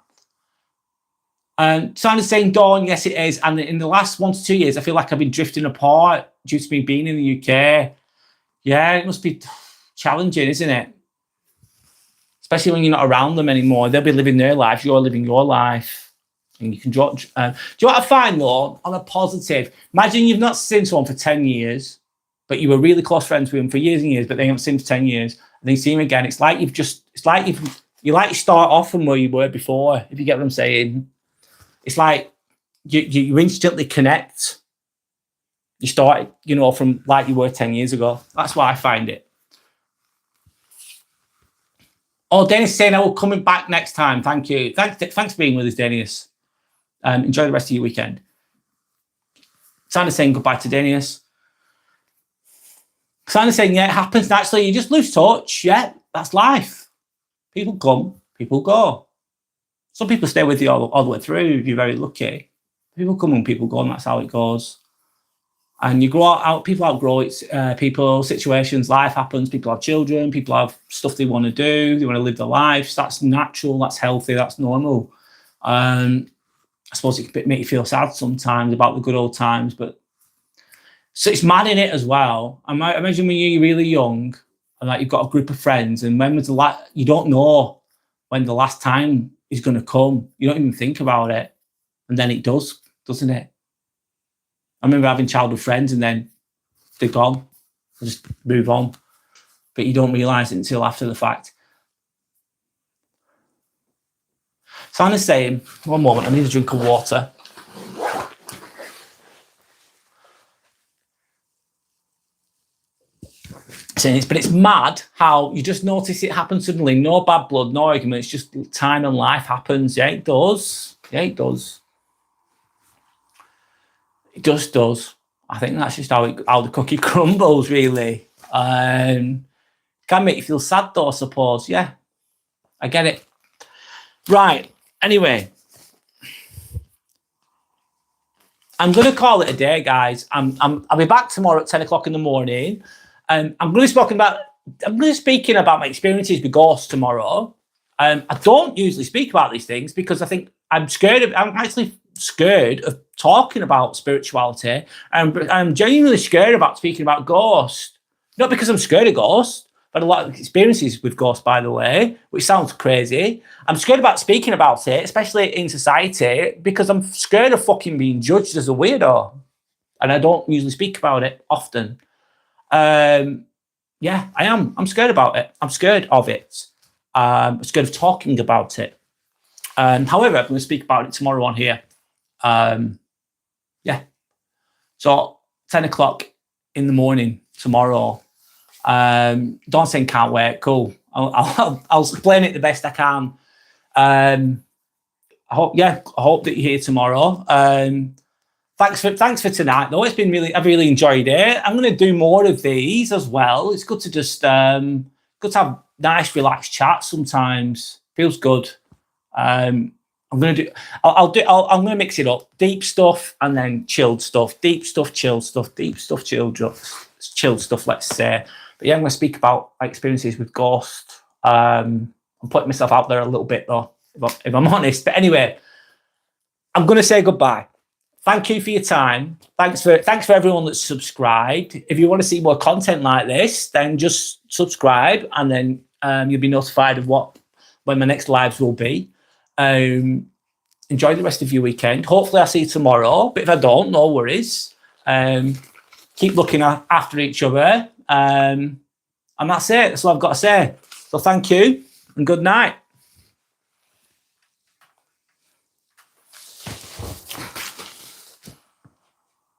Sander's saying, Dawn, yes, it is. And in the last 1 to 2 years, I feel like I've been drifting apart due to me being in the UK. Yeah, it must be challenging, isn't it? Especially when you're not around them anymore. They'll be living their life, you're living your life. And you can drop. Do you know what I find, though, on a positive? Imagine you've not seen someone for 10 years, but you were really close friends with them for years and years, but they haven't seen for 10 years. And then you see them again. It's like you start off from where you were before, if you get what I'm saying. It's like you instantly connect. You start, from like you were 10 years ago. That's why I find it. Oh, Dennis saying I will coming back next time. Thank you. Thanks for being with us, Dennis. Enjoy the rest of your weekend. Sandra's saying goodbye to Dennis. Sandra's saying, yeah, it happens naturally. You just lose touch. Yeah, that's life. People come, people go. Some people stay with you all the way through if you're very lucky. People come and people go, and that's how it goes. And you grow out, people outgrow it, people, situations, life happens, people have children, people have stuff they want to do, they want to live their lives. That's natural, that's healthy, that's normal. I suppose it can make you feel sad sometimes about the good old times, but so it's mad in it as well. Imagine when you're really young and like you've got a group of friends, and when was you don't know when the last time is going to come. You don't even think about it. And then it does, doesn't it? I remember having childhood friends and then they're gone. They just move on. But you don't realise it until after the fact. So I'm saying, one moment, I need a drink of water. But it's mad how you just notice it happen suddenly. No bad blood, no argument. It's just time and life happens. Yeah, it does. Yeah, it does. It just does. I think that's just how the cookie crumbles, really. Can make you feel sad, though, I suppose. Yeah, I get it. Right. Anyway, I'm going to call it a day, guys. I'll be back tomorrow at 10 o'clock in the morning. I'm going to be speaking about my experiences with ghosts tomorrow. I don't usually speak about these things because I think I'm actually scared of talking about spirituality. I'm genuinely scared about speaking about ghosts. Not because I'm scared of ghosts, but a lot of experiences with ghosts, by the way, which sounds crazy. I'm scared about speaking about it, especially in society, because I'm scared of fucking being judged as a weirdo. And I don't usually speak about it often. Yeah, I am. I'm scared about it. I'm scared of it. I'm scared of talking about it. However, I'm going to speak about it tomorrow on here. Yeah. So 10 o'clock in the morning tomorrow. Don't saying can't wait. Cool. I'll explain it the best I can. I hope that you're here tomorrow. Thanks for tonight, though. It's been I've really enjoyed it. I'm going to do more of these as well. It's good to just good to have nice, relaxed chats sometimes. Feels good. I'm gonna mix it up. Deep stuff and then chilled stuff. Deep stuff, chilled stuff. Deep stuff, chilled stuff. Let's say. But yeah, I'm gonna speak about my experiences with Ghost. I'm putting myself out there a little bit though, if I'm honest. But anyway, I'm gonna say goodbye. Thank you for your time. Thanks for everyone that's subscribed. If you want to see more content like this, then just subscribe, and then you'll be notified of when my next lives will be. Enjoy the rest of your weekend. Hopefully I'll see you tomorrow, but if I don't, no worries. Keep looking after each other, and that's it. That's all I've got to say. So thank you and good night.